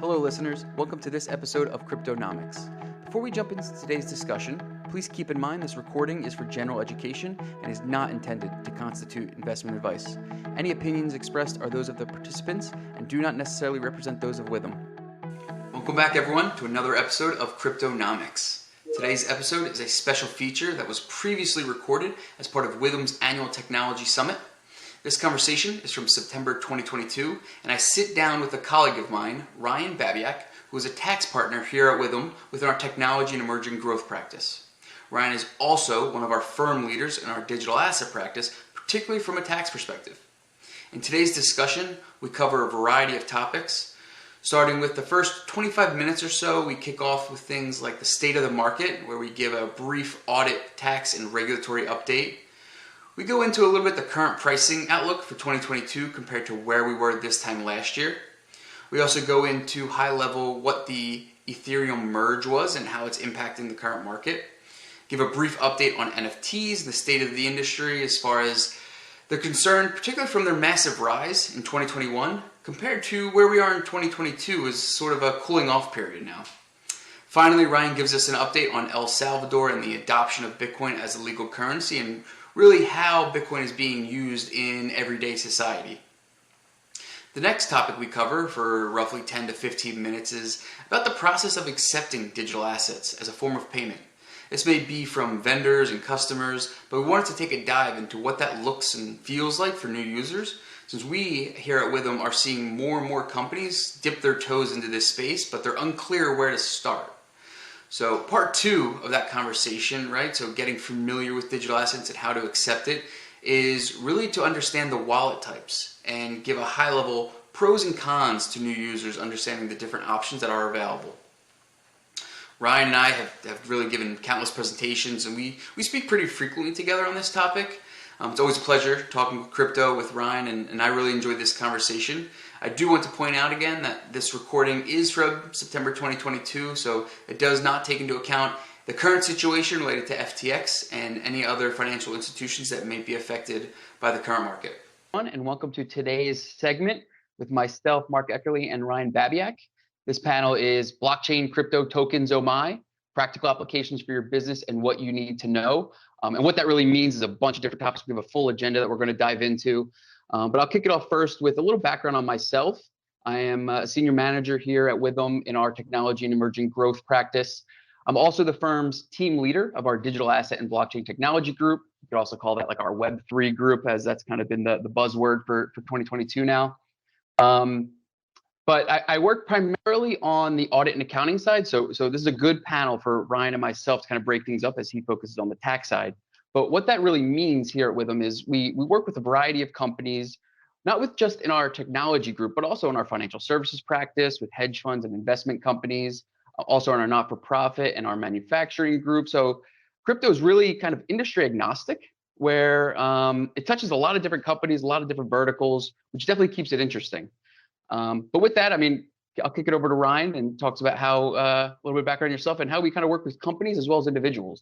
Hello, listeners. Welcome to this episode of Cryptonomics. Before we jump into today's discussion, please keep in mind this recording is for general education and is not intended to constitute investment advice. Any opinions expressed are those of the participants and do not necessarily represent those of Withum. Welcome back, everyone, to another episode of Cryptonomics. Today's episode is a special feature that was previously recorded as part of Withum's annual technology summit. This conversation is from September 2022, and I sit down with a colleague of mine, Ryan Babiak, who is a tax partner here at Withum within our technology and emerging growth practice. Ryan is also one of our firm leaders in our digital asset practice, particularly from a tax perspective. In today's discussion, we cover a variety of topics. Starting with the first 25 minutes or so, we kick off with things like the state of the market, where we give a brief audit, tax, and regulatory update. We go into a little bit the current pricing outlook for 2022 compared to where we were this time last year. We also go into high level what the Ethereum merge was and how it's impacting the current market. Give a brief update on NFTs, the state of the industry as far as they're concerned, particularly from their massive rise in 2021 compared to where we are in 2022 is sort of a cooling off period now. Finally, Ryan gives us an update on El Salvador and the adoption of Bitcoin as a legal currency and really how Bitcoin is being used in everyday society. The next topic we cover for roughly 10 to 15 minutes is about the process of accepting digital assets as a form of payment. This may be from vendors and customers, but we wanted to take a dive into what that looks and feels like for new users, since we here at Withum are seeing more and more companies dip their toes into this space, but they're unclear where to start. So part two of that conversation, right, so getting familiar with digital assets and how to accept it, is really to understand the wallet types and give a high-level pros and cons to new users understanding the different options that are available. Ryan and I have really given countless presentations, and we speak pretty frequently together on this topic. It's always a pleasure talking crypto with Ryan, and I really enjoyed this conversation. I do want to point out again that this recording is from September 2022, so it does not take into account the current situation related to FTX and any other financial institutions that may be affected by the current market. And welcome to today's segment with myself, Mark Eckerly, and Ryan Babiak. This panel is Blockchain Crypto Tokens Oh My, Practical Applications for Your Business and What You Need to Know. And what that really means is a bunch of different topics. We have a full agenda that we're going to dive into. But I'll kick it off first with a little background on myself. I am a senior manager here at Withum in our technology and emerging growth practice. I'm also the firm's team leader of our digital asset and blockchain technology group. You could also call that like our Web3 group, as that's kind of been the buzzword for 2022 now. But I work primarily on the audit and accounting side. So this is a good panel for Ryan and myself to kind of break things up as he focuses on the tax side. But what that really means here at Withum is we work with a variety of companies, not with just in our technology group, but also in our financial services practice with hedge funds and investment companies, also in our not-for-profit and our manufacturing group. So crypto is really kind of industry agnostic, where it touches a lot of different companies, a lot of different verticals, which definitely keeps it interesting. But with that, I mean, I'll kick it over to Ryan and talks about how a little bit of background on yourself and how we kind of work with companies as well as individuals.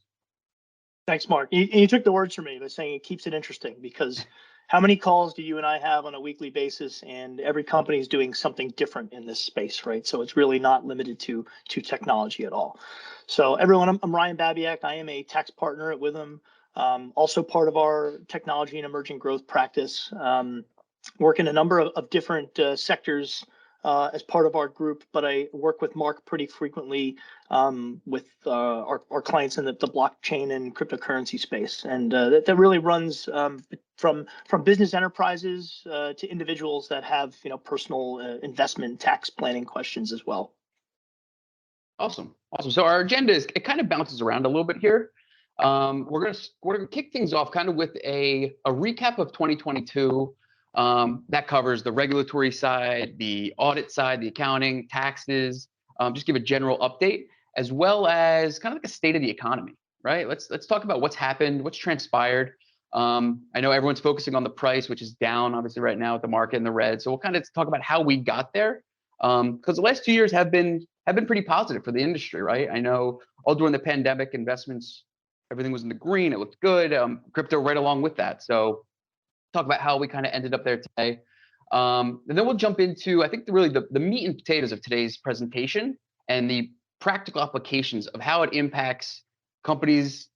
Thanks, Mark. You took the words from me by saying it keeps it interesting, because how many calls do you and I have on a weekly basis, and every company is doing something different in this space, right? So it's really not limited to technology at all. So everyone, I'm Ryan Babiak. I am a tax partner at Withum, also part of our technology and emerging growth practice. Work in a number of different sectors as part of our group, but I work with Mark pretty frequently with our clients in the blockchain and cryptocurrency space, and that really runs from business enterprises to individuals that have personal investment tax planning questions as well. Awesome. So our agenda it kind of bounces around a little bit here. We're gonna kick things off kind of with a recap of 2022. That covers the regulatory side, the audit side, the accounting, taxes, just give a general update, as well as kind of like a state of the economy, right? Let's talk about what's happened, what's transpired. I know everyone's focusing on the price, which is down obviously right now with the market in the red. So we'll kind of talk about how we got there, because the last 2 years have been pretty positive for the industry, right? I know all during the pandemic, investments, everything was in the green, it looked good. Crypto right along with that. So talk about how we kind of ended up there today. And then we'll jump into, I think, the meat and potatoes of today's presentation and the practical applications of how it impacts companies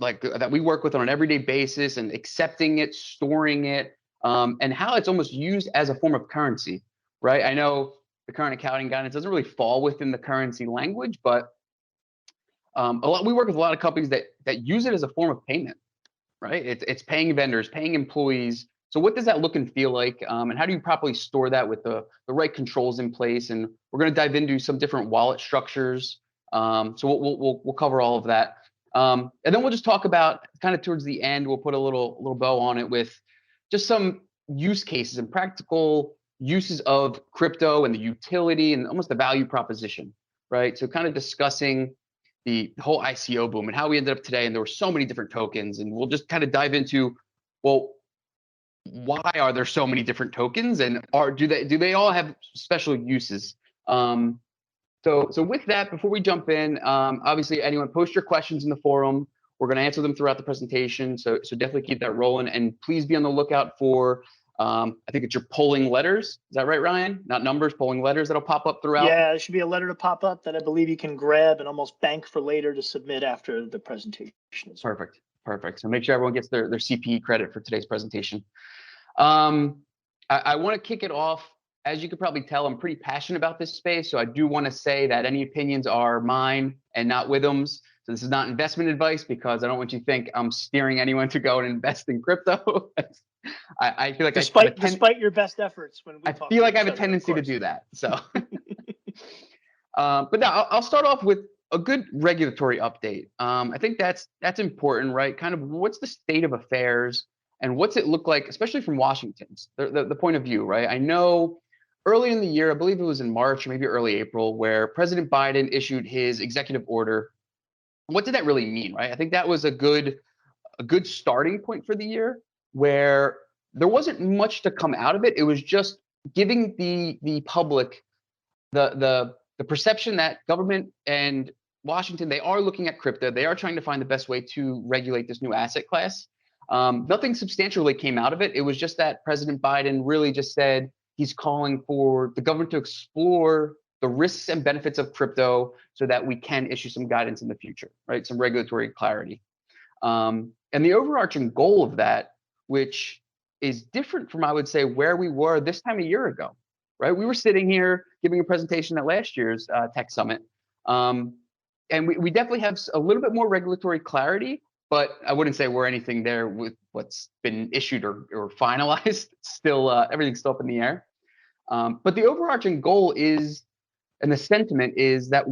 like that we work with on an everyday basis, and accepting it, storing it, and how it's almost used as a form of currency, right? I know the current accounting guidance doesn't really fall within the currency language, but we work with a lot of companies that use it as a form of payment, right? It's paying vendors, paying employees. So what does that look and feel like? And how do you properly store that with the right controls in place? And we're going to dive into some different wallet structures. So we'll cover all of that. And then we'll just talk about, kind of towards the end, we'll put a little bow on it with just some use cases and practical uses of crypto and the utility and almost the value proposition, right? So kind of discussing the whole ICO boom and how we ended up today. And there were so many different tokens, and we'll just kind of dive into, well, why are there so many different tokens, and do they all have special uses? So with that, before we jump in, obviously anyone post your questions in the forum. We're going to answer them throughout the presentation. So definitely keep that rolling, and please be on the lookout for, I think it's your polling letters. Is that right, Ryan? Not numbers, polling letters that'll pop up throughout. Yeah, there should be a letter to pop up that I believe you can grab and almost bank for later to submit after the presentation. Perfect. So make sure everyone gets their CPE credit for today's presentation. I want to kick it off. As you could probably tell, I'm pretty passionate about this space. So I do want to say that any opinions are mine and not Withum's. So this is not investment advice, because I don't want you to think I'm steering anyone to go and invest in crypto. I feel like despite your best efforts, when we I feel like I have a tendency to do that. So, but now I'll start off with a good regulatory update. I think that's important, right? Kind of what's the state of affairs and what's it look like, especially from Washington's the point of view, right? I know early in the year, I believe it was in March or maybe early April, where President Biden issued his executive order. What did that really mean, right? I think that was a good starting point for the year, where there wasn't much to come out of it. It was just giving the public the perception that government and Washington, they are looking at crypto. They are trying to find the best way to regulate this new asset class. Nothing substantial really came out of it. It was just that President Biden really just said he's calling for the government to explore the risks and benefits of crypto so that we can issue some guidance in the future, right? Some regulatory clarity. And the overarching goal of that, which is different from, I would say, where we were this time a year ago, right? We were sitting here giving a presentation at last year's Tech Summit. And we definitely have a little bit more regulatory clarity, but I wouldn't say we're anything there with what's been issued or finalized. Still, everything's still up in the air. But the overarching goal is, and the sentiment is that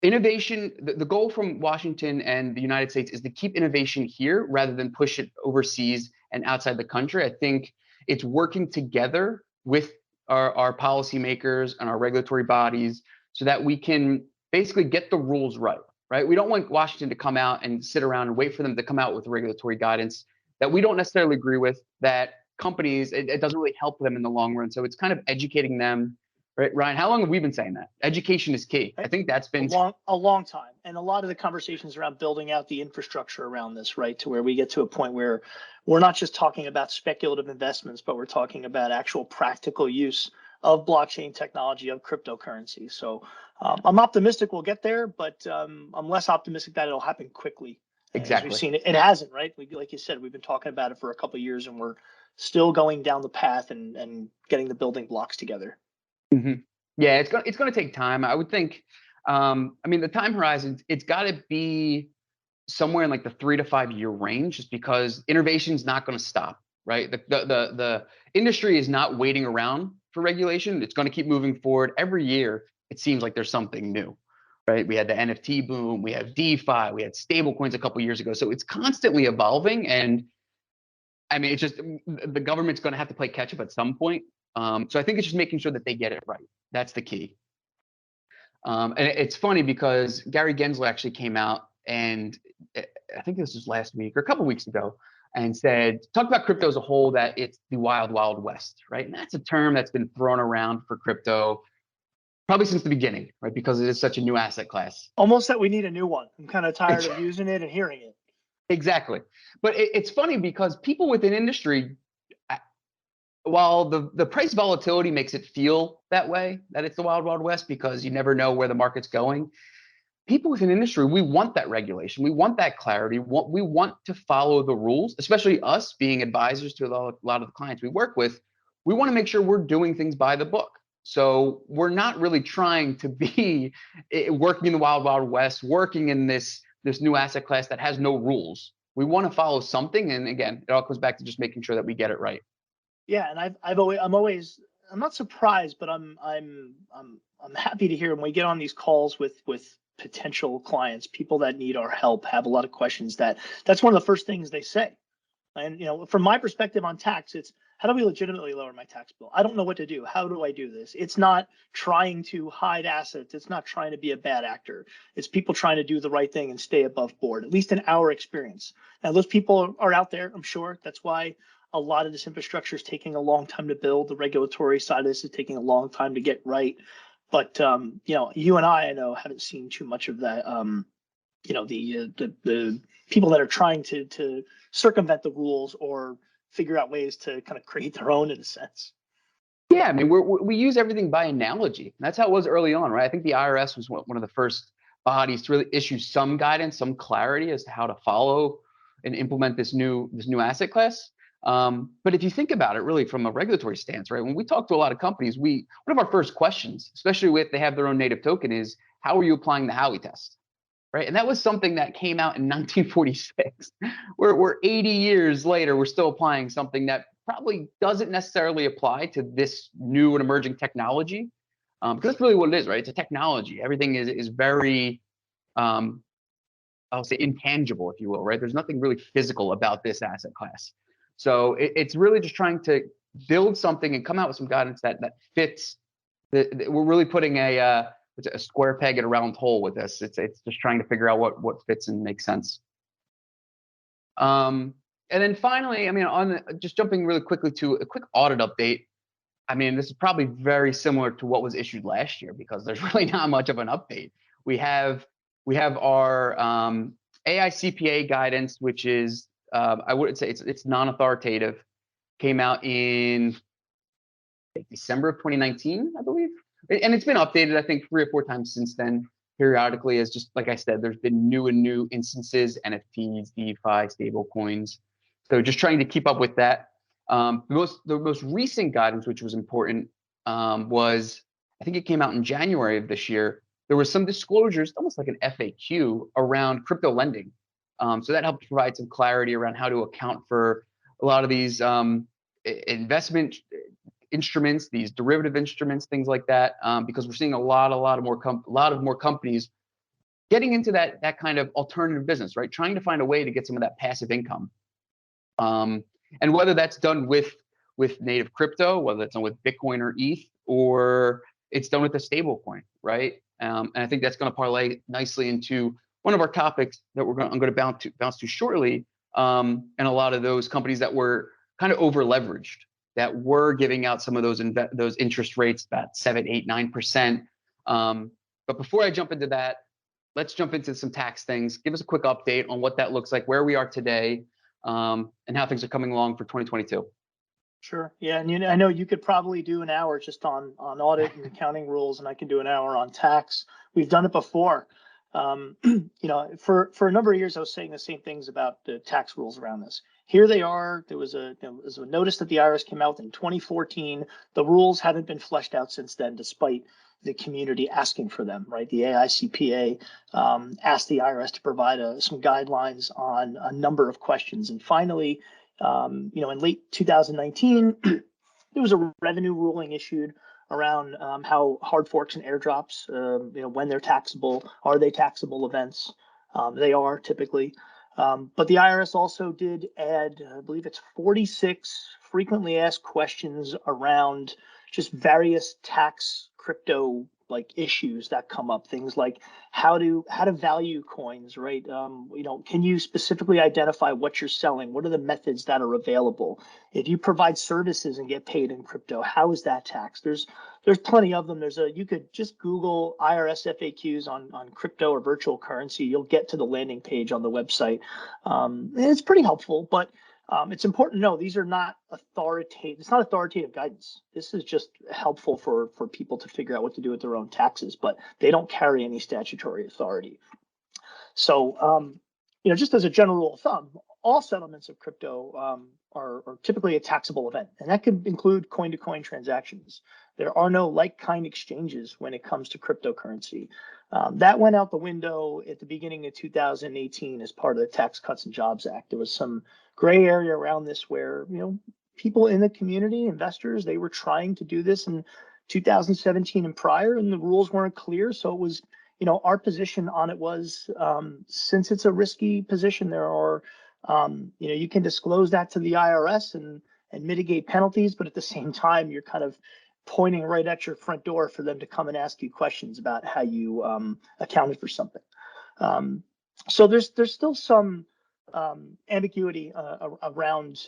innovation, the goal from Washington and the United States is to keep innovation here rather than push it overseas and outside the country. I think it's working together with our policymakers and our regulatory bodies so that we can basically get the rules right. We don't want Washington to come out and sit around and wait for them to come out with regulatory guidance that we don't necessarily agree with, that companies, it doesn't really help them in the long run. So it's kind of educating them. Right, Ryan, how long have we been saying that? Education is key. I think that's been a long time. And a lot of the conversations around building out the infrastructure around this, right, to where we get to a point where we're not just talking about speculative investments, but we're talking about actual practical use of blockchain technology, of cryptocurrency. So I'm optimistic we'll get there, but I'm less optimistic that it'll happen quickly. Exactly. As we've seen it hasn't, right? Like you said, we've been talking about it for a couple of years, and we're still going down the path and getting the building blocks together. Mm-hmm. Yeah, it's going to take time. I would think. I mean, the time horizon, it's got to be somewhere in like the 3 to 5 year range, just because innovation is not going to stop. Right, the industry is not waiting around for regulation. It's going to keep moving forward. Every year, it seems like there's something new. Right, we had the NFT boom, we have DeFi, we had stable coins a couple of years ago. So it's constantly evolving, and I mean, it's just the government's going to have to play catch up at some point. So I think it's just making sure that they get it right. That's the key. And it's funny because Gary Gensler actually came out, and I think this was last week or a couple of weeks ago, and talked about crypto as a whole, that it's the wild, wild west, right? And that's a term that's been thrown around for crypto probably since the beginning, right? Because it is such a new asset class. Almost that we need a new one. I'm kind of tired of using it and hearing it. Exactly. But it's funny because people within industry, while the price volatility makes it feel that way, that it's the wild, wild west, because you never know where the market's going, people within the industry, we want that regulation. We want that clarity. We want to follow the rules, especially us being advisors to a lot of the clients we work with. We want to make sure we're doing things by the book. So we're not really trying to be working in the wild, wild west, working in this new asset class that has no rules. We want to follow something. And again, it all comes back to just making sure that we get it right. Yeah, and I'm not surprised, but I'm happy to hear when we get on these calls with potential clients, people that need our help, have a lot of questions. That's one of the first things they say. And from my perspective on tax, it's how do we legitimately lower my tax bill? I don't know what to do. How do I do this? It's not trying to hide assets. It's not trying to be a bad actor. It's people trying to do the right thing and stay above board, at least in our experience. Now, those people are out there, I'm sure. That's why a lot of this infrastructure is taking a long time to build. The regulatory side of this is taking a long time to get right. But you and I know, haven't seen too much of that. The people that are trying to circumvent the rules or figure out ways to kind of create their own, in a sense. Yeah, I mean, we use everything by analogy. That's how it was early on, right? I think the IRS was one of the first bodies to really issue some guidance, some clarity as to how to follow and implement this new asset class. But if you think about it, really from a regulatory stance, right? When we talk to a lot of companies, one of our first questions, especially if they have their own native token, is how are you applying the Howey test, right? And that was something that came out in 1946. We're 80 years later, we're still applying something that probably doesn't necessarily apply to this new and emerging technology, because that's really what it is, right? It's a technology. Everything is very, I'll say, intangible, if you will, right? There's nothing really physical about this asset class. So it's really just trying to build something and come out with some guidance that fits. We're really putting a square peg in a round hole with this. It's just trying to figure out what fits and makes sense. And then finally, I mean, just jumping really quickly to a quick audit update. I mean, this is probably very similar to what was issued last year, because there's really not much of an update. We have our AICPA guidance, which is I wouldn't say it's non-authoritative. Came out in December of 2019, I believe, and it's been updated, I think, 3 or 4 times since then, periodically, as just like I said, there's been new instances, NFTs, DeFi, stable coins. So just trying to keep up with that. The most recent guidance, which was important, was, I think it came out in January of this year. There was some disclosures, almost like an FAQ, around crypto lending. So that helped provide some clarity around how to account for a lot of these investment instruments, these derivative instruments, things like that, because we're seeing a lot of more companies getting into that kind of alternative business, right? Trying to find a way to get some of that passive income, and whether that's done with native crypto, whether it's done with Bitcoin or ETH, or it's done with a stable coin, right? And I think that's going to parlay nicely into one of our topics that I'm going to bounce to shortly, and a lot of those companies that were kind of over leveraged, that were giving out some of those interest rates, about 7, 8, 9%. But before I jump into that, let's jump into some tax things. Give us a quick update on what that looks like, where we are today, and how things are coming along for 2022. Sure. Yeah, and I know you could probably do an hour just on audit and accounting rules, and I can do an hour on tax. We've done it before. For a number of years, I was saying the same things about the tax rules around this. Here they are. There was a notice that the IRS came out in 2014. The rules haven't been fleshed out since then, despite the community asking for them, right? The AICPA asked the IRS to provide some guidelines on a number of questions. And finally, in late 2019, there was a revenue ruling issued around how hard forks and airdrops, when they're taxable, are they taxable events? They are typically. But the IRS also did add, I believe it's 46 frequently asked questions around just various tax crypto like issues that come up, things like how to value coins, right? Can you specifically identify what you're selling? What are the methods that are available? If you provide services and get paid in crypto, how is that taxed? There's plenty of them. You could just Google IRS FAQs on crypto or virtual currency. You'll get to the landing page on the website. And it's pretty helpful, but It's important to know these are not authoritative. It's not authoritative guidance. This is just helpful for people to figure out what to do with their own taxes, but they don't carry any statutory authority. So, just as a general rule of thumb, all settlements of crypto are typically a taxable event, and that could include coin-to-coin transactions. There are no like-kind exchanges when it comes to cryptocurrency. That went out the window at the beginning of 2018 as part of the Tax Cuts and Jobs Act. There was some gray area around this where, people in the community, investors, they were trying to do this in 2017 and prior, and the rules weren't clear. So it was, our position on it was, since it's a risky position, there are, you can disclose that to the IRS and mitigate penalties, but at the same time, you're kind of pointing right at your front door for them to come and ask you questions about how you accounted for something. So there's still some ambiguity around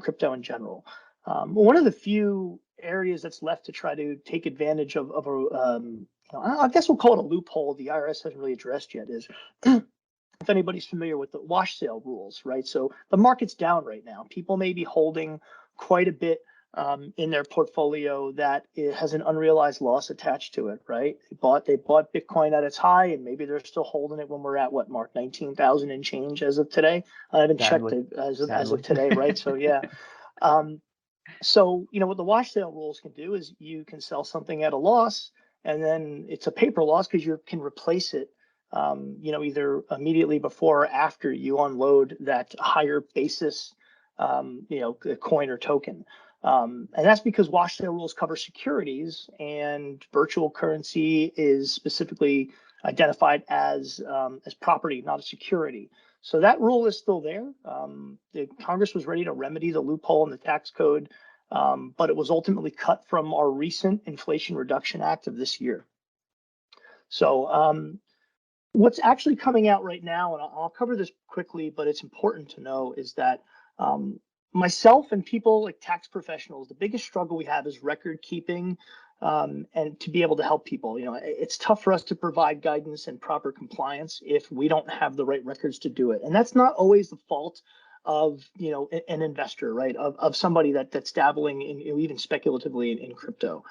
crypto in general. One of the few areas that's left to try to take advantage of a I guess we'll call it a loophole the IRS hasn't really addressed yet, is if anybody's familiar with the wash sale rules, right? So the market's down right now. People may be holding quite a bit in their portfolio that it has an unrealized loss attached to it, right? They bought Bitcoin at its high, and maybe they're still holding it when we're at what, Mark, 19,000 and change as of today. I haven't checked it as of today, right? So yeah. So what the wash sale rules can do is you can sell something at a loss, and then it's a paper loss because you can replace it, either immediately before or after you unload that higher basis, coin or token. And that's because wash sale rules cover securities, and virtual currency is specifically identified as property, not a security. So that rule is still there. The Congress was ready to remedy the loophole in the tax code, but it was ultimately cut from our recent Inflation Reduction Act of this year. So what's actually coming out right now, and I'll cover this quickly, but it's important to know, is that myself and people like tax professionals, the biggest struggle we have is record keeping, and to be able to help people. It's tough for us to provide guidance and proper compliance if we don't have the right records to do it. And that's not always the fault of an investor, right? Of somebody that's dabbling in, even speculatively in crypto.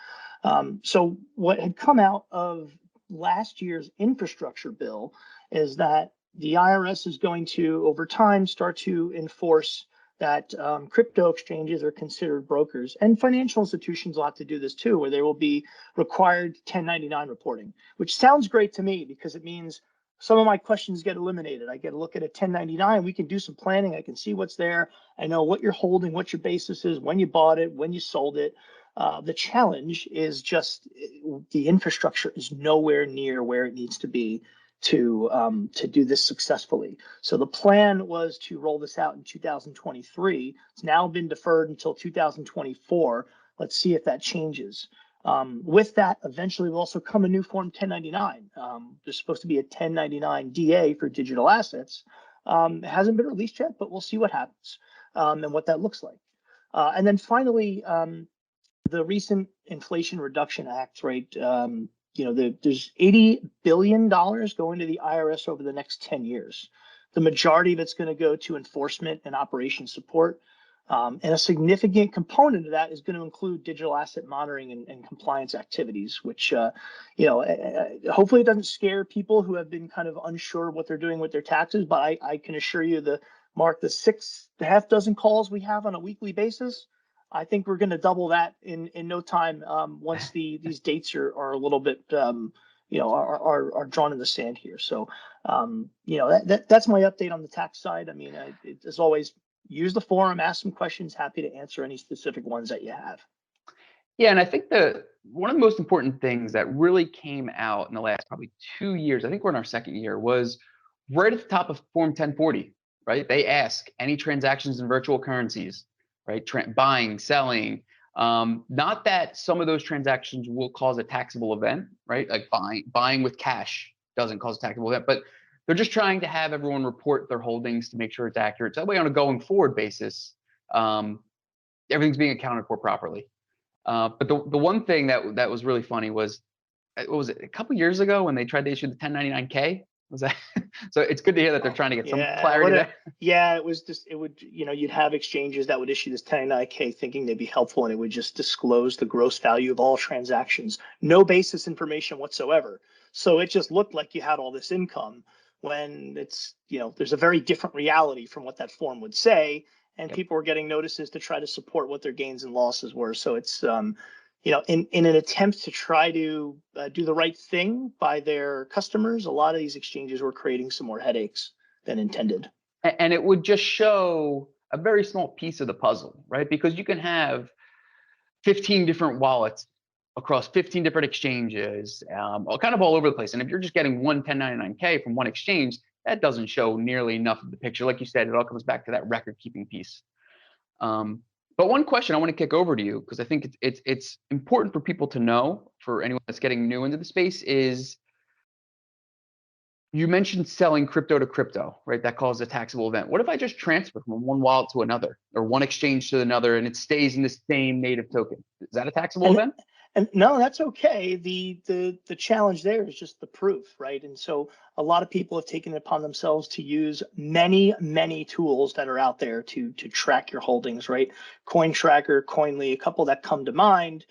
So what had come out of last year's infrastructure bill is that the IRS is going to, over time, start to enforce that crypto exchanges are considered brokers, and financial institutions will have to do this too, where they will be required 1099 reporting, which sounds great to me because it means some of my questions get eliminated. I get a look at a 1099. We can do some planning. I can see what's there. I know what you're holding, what your basis is, when you bought it, when you sold it. The challenge is just the infrastructure is nowhere near where it needs to be to do this successfully. So the plan was to roll this out in 2023. It's now been deferred until 2024. Let's see if that changes. With that, eventually will also come a new Form 1099. There's supposed to be a 1099 DA for digital assets. It hasn't been released yet, but we'll see what happens and what that looks like. And then finally, the recent Inflation Reduction Act, right? There's $80 billion going to the IRS over the next 10 years. The majority of it's going to go to enforcement and operation support. And a significant component of that is going to include digital asset monitoring and compliance activities, which, hopefully it doesn't scare people who have been kind of unsure what they're doing with their taxes. But I can assure you, the half dozen calls we have on a weekly basis, I think we're going to double that in no time once these dates are a little bit, are drawn in the sand here. So, that's my update on the tax side. I mean, as always, use the forum, ask some questions. Happy to answer any specific ones that you have. Yeah, and I think one of the most important things that really came out in the last probably 2 years, I think we're in our second year, was right at the top of Form 1040, right? They ask any transactions in virtual currencies, right? Buying, selling. Not that some of those transactions will cause a taxable event, right? Like buying with cash doesn't cause a taxable event, but they're just trying to have everyone report their holdings to make sure it's accurate. So that way, on a going forward basis, everything's being accounted for properly. But the one thing that was really funny was, what was it, a couple years ago when they tried to issue the 1099K? Was that? So it's good to hear that they're trying to get some clarity there. Yeah, it was just, it would, you'd have exchanges that would issue this 1099K thinking they'd be helpful, and it would just disclose the gross value of all transactions, no basis information whatsoever. So it just looked like you had all this income when it's, there's a very different reality from what that form would say. And people were getting notices to try to support what their gains and losses were. So it's, in an attempt to try to do the right thing by their customers, a lot of these exchanges were creating some more headaches than intended. And it would just show a very small piece of the puzzle, right? Because you can have 15 different wallets across 15 different exchanges, kind of all over the place. And if you're just getting one 1099K from one exchange, that doesn't show nearly enough of the picture. Like you said, it all comes back to that record keeping piece. But one question I want to kick over to you, because I think it's important for people to know, for anyone that's getting new into the space, is you mentioned selling crypto to crypto, right? That causes a taxable event. What if I just transfer from one wallet to another, or one exchange to another, and it stays in the same native token? Is that a taxable event? And no, that's okay. The challenge there is just the proof, right? And so a lot of people have taken it upon themselves to use many tools that are out there to track your holdings, right? Coin Tracker, Coinly, a couple that come to mind,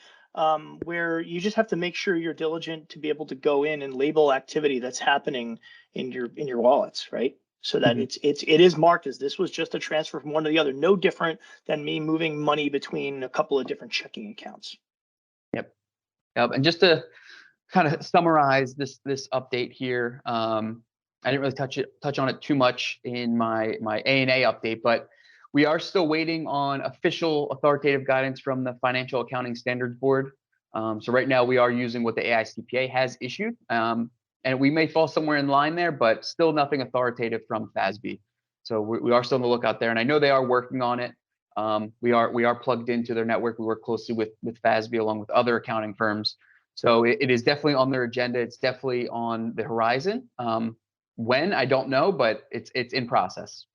where you just have to make sure you're diligent to be able to go in and label activity that's happening in your wallets, right? So that it is marked as this was just a transfer from one to the other, no different than me moving money between a couple of different checking accounts. Yep. And just to kind of summarize this update here, I didn't really touch on it too much in my ANA update, but we are still waiting on official authoritative guidance from the Financial Accounting Standards Board. So right now we are using what the AICPA has issued, and we may fall somewhere in line there, but still nothing authoritative from FASB. So we are still on the lookout there, and I know they are working on it. We are plugged into their network. We work closely with FASB along with other accounting firms. So it is definitely on their agenda. It's definitely on the horizon. When, I don't know, but it's in process.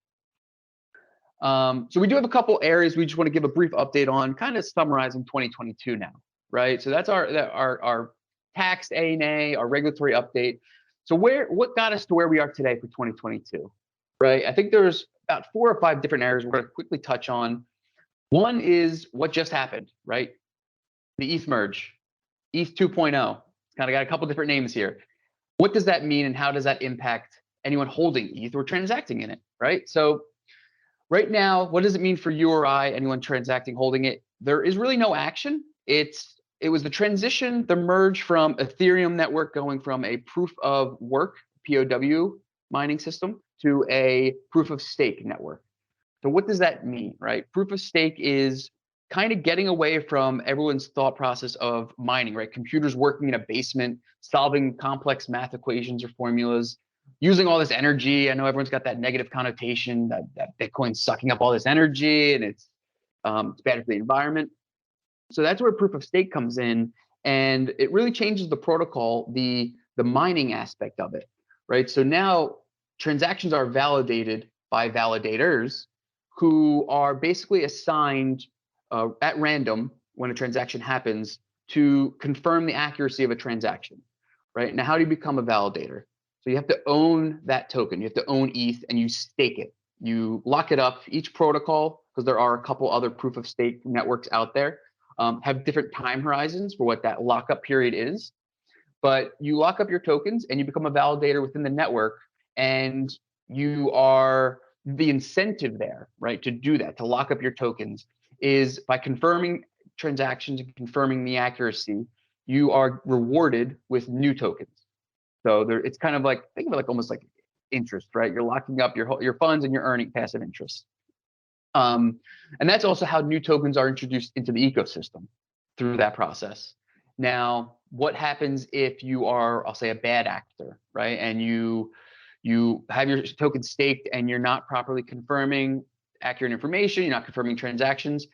So we do have a couple areas we just want to give a brief update on, kind of summarizing 2022 now, right? So that's our tax ANA, our regulatory update. So what got us to where we are today for 2022, right? I think there's about 4 or 5 different areas we're going to quickly touch on. One is what just happened, right? The ETH merge, ETH 2.0. Kind of got a couple different names here. What does that mean, and how does that impact anyone holding ETH or transacting in it, right? So right now, what does it mean for you or I, anyone transacting, holding it? There is really no action. It was the transition, the merge from Ethereum network going from a proof of work, POW mining system, to a proof of stake network. So what does that mean, right? Proof of stake is kind of getting away from everyone's thought process of mining, right? Computers working in a basement, solving complex math equations or formulas, using all this energy. I know everyone's got that negative connotation that Bitcoin's sucking up all this energy and it's bad for the environment. So that's where proof of stake comes in, and it really changes the protocol, the mining aspect of it, right? So now transactions are validated by validators who are basically assigned at random when a transaction happens to confirm the accuracy of a transaction, right? Now, how do you become a validator? So you have to own that token. You have to own ETH, and you stake it. You lock it up. Each protocol, because there are a couple other proof of stake networks out there, have different time horizons for what that lockup period is. But you lock up your tokens and you become a validator within the network, and you are the incentive there, right, to do that, to lock up your tokens, is by confirming transactions and confirming the accuracy, you are rewarded with new tokens. So it's kind of like, think of it like almost like interest, right? You're locking up your funds and you're earning passive interest. And that's also how new tokens are introduced into the ecosystem through that process. Now, what happens if you are, I'll say, a bad actor, right? And you have your token staked and you're not properly confirming accurate information, you're not confirming transactions.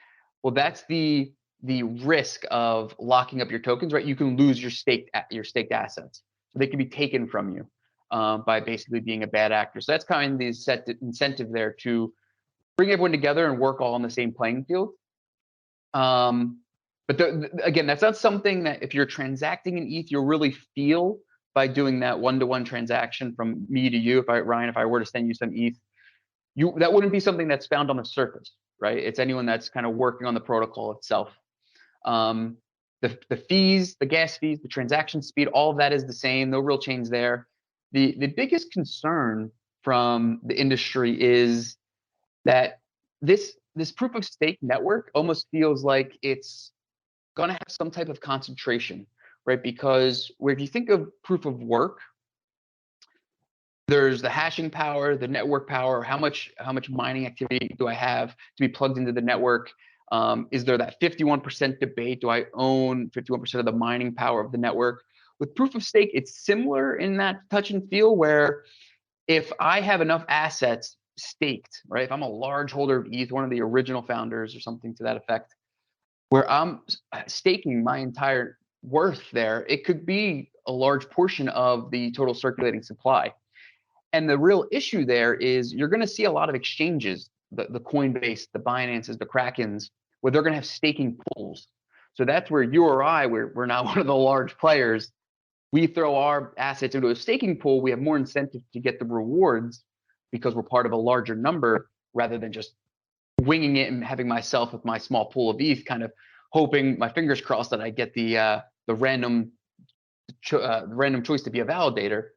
Well, that's the risk of locking up your tokens, right? You can lose your staked assets. So they can be taken from you by basically being a bad actor. So that's kind of the incentive there to bring everyone together and work all on the same playing field. But again, that's not something that if you're transacting in ETH, you'll really feel by doing that one-to-one transaction from me to you. Ryan, if I were to send you some ETH, that wouldn't be something that's found on the surface, right? It's anyone that's kind of working on the protocol itself. The fees, the gas fees, the transaction speed, all of that is the same. No real change there. The biggest concern from the industry is that this proof of stake network almost feels like it's going to have some type of concentration, right? Because if you think of proof of work, there's the hashing power, the network power, how much mining activity do I have to be plugged into the network? Is there that 51% debate? Do I own 51% of the mining power of the network? With proof of stake, it's similar in that touch and feel where if I have enough assets staked, right? If I'm a large holder of ETH, one of the original founders or something to that effect, where I'm staking my entire worth there, it could be a large portion of the total circulating supply. And the real issue there is you're going to see a lot of exchanges, the Coinbase, the Binances, the Krakens, where they're going to have staking pools. So that's where you or I, we're not one of the large players. We throw our assets into a staking pool. We have more incentive to get the rewards because we're part of a larger number rather than just winging it and having myself with my small pool of ETH, kind of hoping, my fingers crossed, that I get the random choice to be a validator.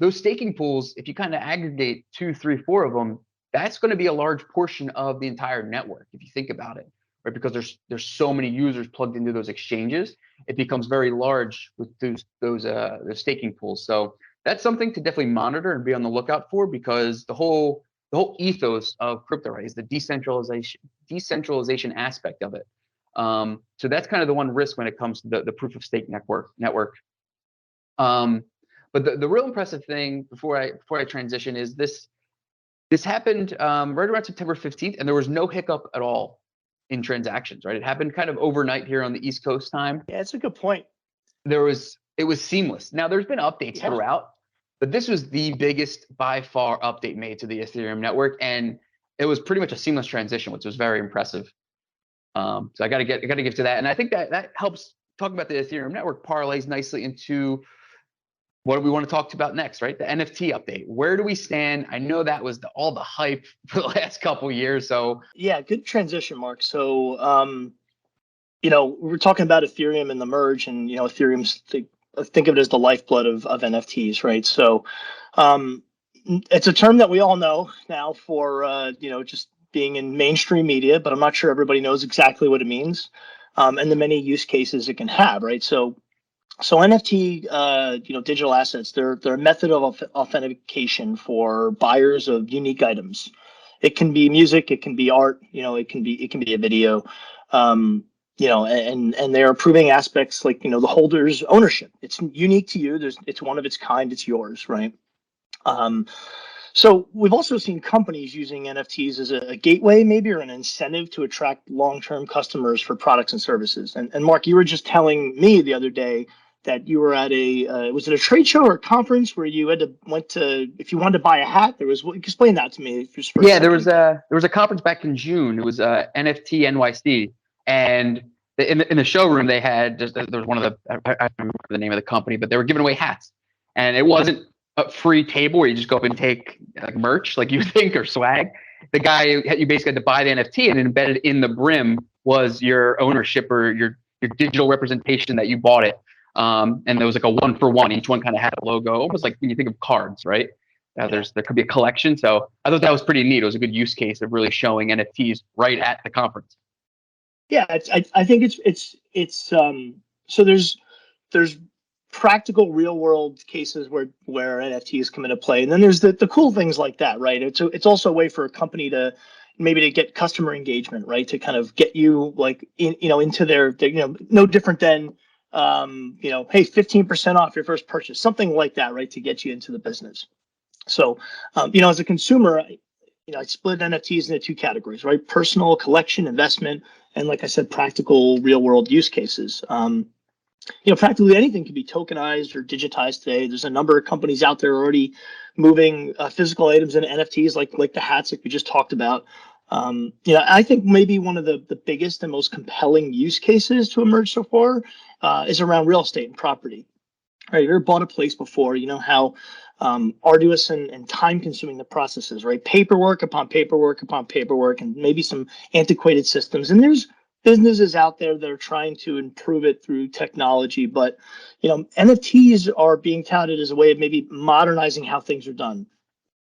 Those staking pools, if you kind of aggregate 2, 3, 4 of them, that's going to be a large portion of the entire network if you think about it, right? Because there's so many users plugged into those exchanges, it becomes very large with those staking pools. So that's something to definitely monitor and be on the lookout for, because the whole ethos of crypto, right, is the decentralization aspect of it. So that's kind of the one risk when it comes to the proof of stake network. But the real impressive thing before I transition is this happened right around September 15th, and there was no hiccup at all in transactions, right? It happened kind of overnight here on the East Coast time. Yeah, that's a good point. It was seamless. Now there's been updates throughout, but this was the biggest by far update made to the Ethereum network, and it was pretty much a seamless transition, which was very impressive. So I got to give to that, and I think that helps talk about the Ethereum network parlays nicely into what do we want to talk about next, right? The NFT update. Where do we stand? I know that was all the hype for the last couple of years. So yeah, good transition, Mark. So we're talking about Ethereum and the merge, and Ethereum's think of it as the lifeblood of NFTs, right? So it's a term that we all know now for just being in mainstream media, but I'm not sure everybody knows exactly what it means, and the many use cases it can have, right? So NFT, digital assets, they're a method of authentication for buyers of unique items. It can be music, it can be art, it can be a video, and they're proving aspects like, the holder's ownership. It's unique to you. It's one of its kind. It's yours, right? So we've also seen companies using NFTs as a gateway, maybe, or an incentive to attract long-term customers for products and services. And Mark, you were just telling me the other day that you were at was it a trade show or a conference where you went to, if you wanted to buy a hat, explain that to me. Yeah, there was a conference back in June. It was NFT NYC, and in the showroom they had there was one of the, I don't remember the name of the company, but they were giving away hats, and it wasn't a free table where you just go up and take like merch like you think, or swag. The guy, you basically had to buy the NFT, and embedded in the brim was your ownership or your digital representation that you bought it. And there was like a 1-for-1. Each one kind of had a logo, almost like when you think of cards, right? There could be a collection. So I thought that was pretty neat. It was a good use case of really showing NFTs right at the conference. Yeah, I think it's so there's practical real world cases where NFTs come into play, and then there's the cool things like that, right? It's also a way for a company to get customer engagement, right? To kind of get you like into their no different than hey, 15% off your first purchase, something like that, right? To get you into the business. So, as a consumer, I split NFTs into 2 categories, right? Personal, collection, investment, and like I said, practical real world use cases. Practically anything can be tokenized or digitized today. There's a number of companies out there already moving physical items into NFTs, like the hats like we just talked about. I think maybe one of the biggest and most compelling use cases to emerge so far is around real estate and property. right? You ever bought a place before? You know how arduous and time consuming the process is, right? Paperwork upon paperwork upon paperwork, and maybe some antiquated systems. And there's businesses out there that are trying to improve it through technology, but NFTs are being touted as a way of maybe modernizing how things are done,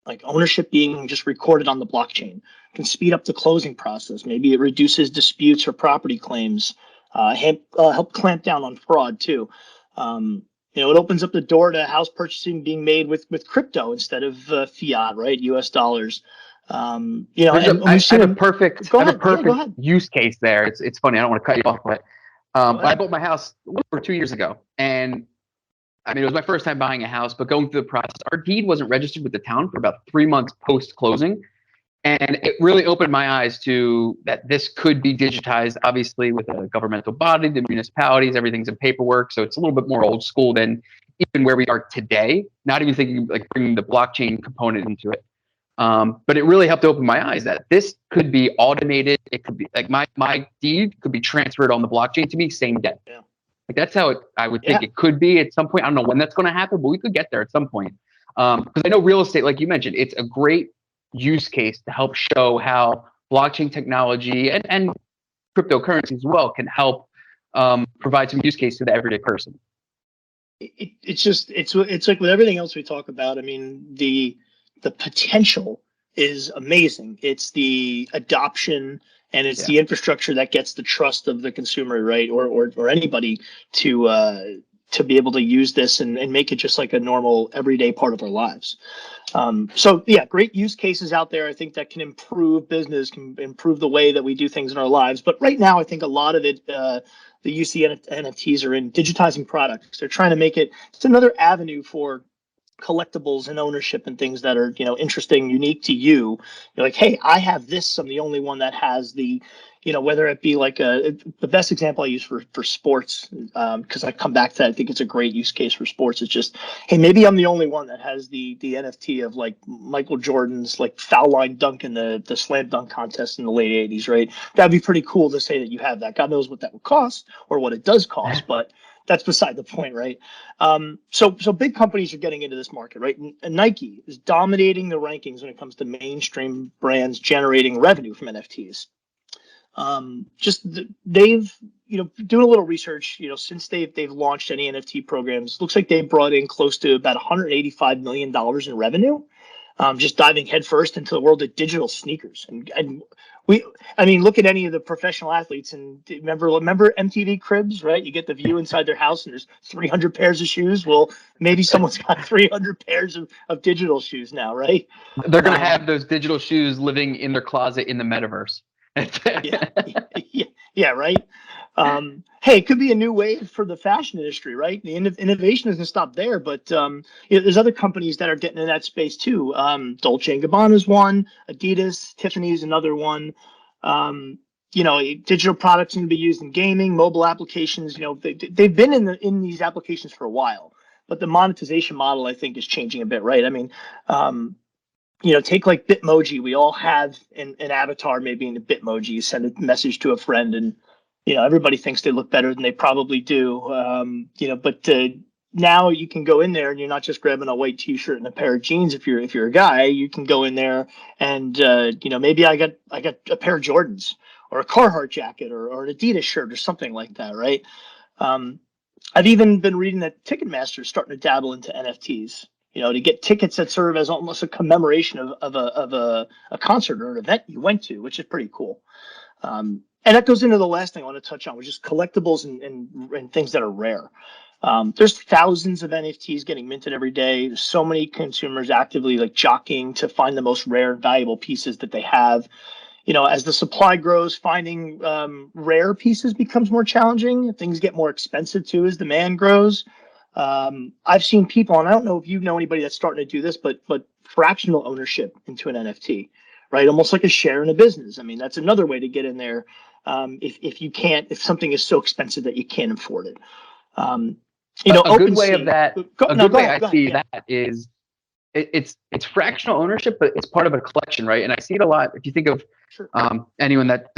like ownership being just recorded on the blockchain can speed up the closing process. Maybe it reduces disputes or property claims, help clamp down on fraud too. It opens up the door to house purchasing being made with crypto instead of fiat, right? US dollars. I have a perfect, Go I have a ahead. Yeah, go perfect ahead. use case there. It's funny. I don't want to cut you off, but I bought my house over 2 years ago, and I mean, it was my first time buying a house, but going through the process, our deed wasn't registered with the town for about 3 months post closing. And it really opened my eyes to that this could be digitized, obviously, with a governmental body, the municipalities, everything's in paperwork. So it's a little bit more old school than even where we are today, not even thinking like bringing the blockchain component into it. But it really helped open my eyes that this could be automated. It could be like my deed could be transferred on the blockchain to me same day. Yeah. Like that's how I would think it could be at some point. I don't know when that's going to happen, but we could get there at some point. Because I know real estate, like you mentioned, it's a great use case to help show how blockchain technology and cryptocurrency as well can help provide some use case to the everyday person. It's like with everything else we talk about. I mean, the potential is amazing. It's the adoption and it's the infrastructure that gets the trust of the consumer, right? Or anybody to be able to use this and make it just like a normal everyday part of our lives. So yeah, great use cases out there. I think that can improve business, can improve the way that we do things in our lives. But right now, I think a lot of it, the UC NFTs are in digitizing products. They're trying to make it. It's another avenue for collectibles and ownership and things that are interesting, unique to you. You're like, hey, I have this. I'm the only one that has the, whether it be like the best example I use for sports, because I come back to that. I think it's a great use case for sports. It's just, hey, maybe I'm the only one that has the NFT of like Michael Jordan's like foul line dunk in the slam dunk contest in the late 80s, right? That'd be pretty cool to say that you have that. God knows what that would cost or what it does cost, but that's beside the point, right? So big companies are getting into this market, right? And Nike is dominating the rankings when it comes to mainstream brands generating revenue from NFTs. They've doing a little research, since they've launched any NFT programs, looks like they've brought in close to about $185 million in revenue. Just diving headfirst into the world of digital sneakers. And look at any of the professional athletes and remember MTV Cribs, right? You get the view inside their house and there's 300 pairs of shoes. Well, maybe someone's got 300 pairs of digital shoes now, right? They're going to have those digital shoes living in their closet in the metaverse. Yeah, right. Hey, it could be a new wave for the fashion industry, right? The innovation doesn't stop there, but there's other companies that are getting in that space too. Dolce & Gabbana is one, Adidas, Tiffany's another one. Digital products can be used in gaming, mobile applications. They've been in these applications for a while, but the monetization model I think is changing a bit, right? I mean, take like Bitmoji. We all have an avatar maybe in the Bitmoji. You send a message to a friend and, everybody thinks they look better than they probably do. But now you can go in there and you're not just grabbing a white T-shirt and a pair of jeans. If you're a guy, you can go in there and, maybe I got a pair of Jordans or a Carhartt jacket or an Adidas shirt or something like that, right? I've even been reading that Ticketmaster is starting to dabble into NFTs. To get tickets that serve as almost a commemoration of a concert or an event you went to, which is pretty cool. And that goes into the last thing I want to touch on, which is collectibles and things that are rare. There's thousands of NFTs getting minted every day. There's so many consumers actively like jockeying to find the most rare and valuable pieces that they have. As the supply grows, finding rare pieces becomes more challenging. Things get more expensive too as demand grows. I've seen people, and I don't know if you know anybody that's starting to do this, but fractional ownership into an NFT, right? Almost like a share in a business. I mean, that's another way to get in there. If something is so expensive that you can't afford it. A good way of that. I see that is it's fractional ownership, but it's part of a collection, right? And I see it a lot. If you think of anyone that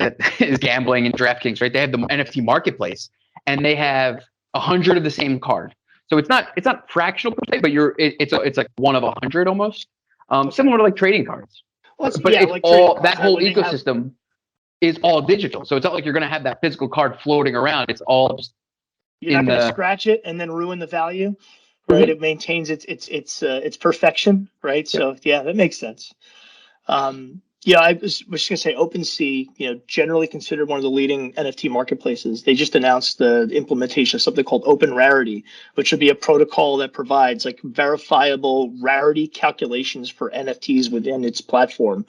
is gambling in DraftKings, right? They have the NFT marketplace, and they have 100 of the same card. So it's not fractional per se, but it's like one of 100 almost. Similar to like trading cards. Well, But it's like trading all cards, that right? whole When they have, ecosystem is all digital. So it's not like you're going to have that physical card floating around. It's all just you're in not going to the. scratch it and then ruin the value, right? Mhm. It maintains its perfection, right? Yep. So yeah, that makes sense. Yeah, I was just gonna say OpenSea, generally considered one of the leading NFT marketplaces. They just announced the implementation of something called Open Rarity, which would be a protocol that provides like verifiable rarity calculations for NFTs within its platform.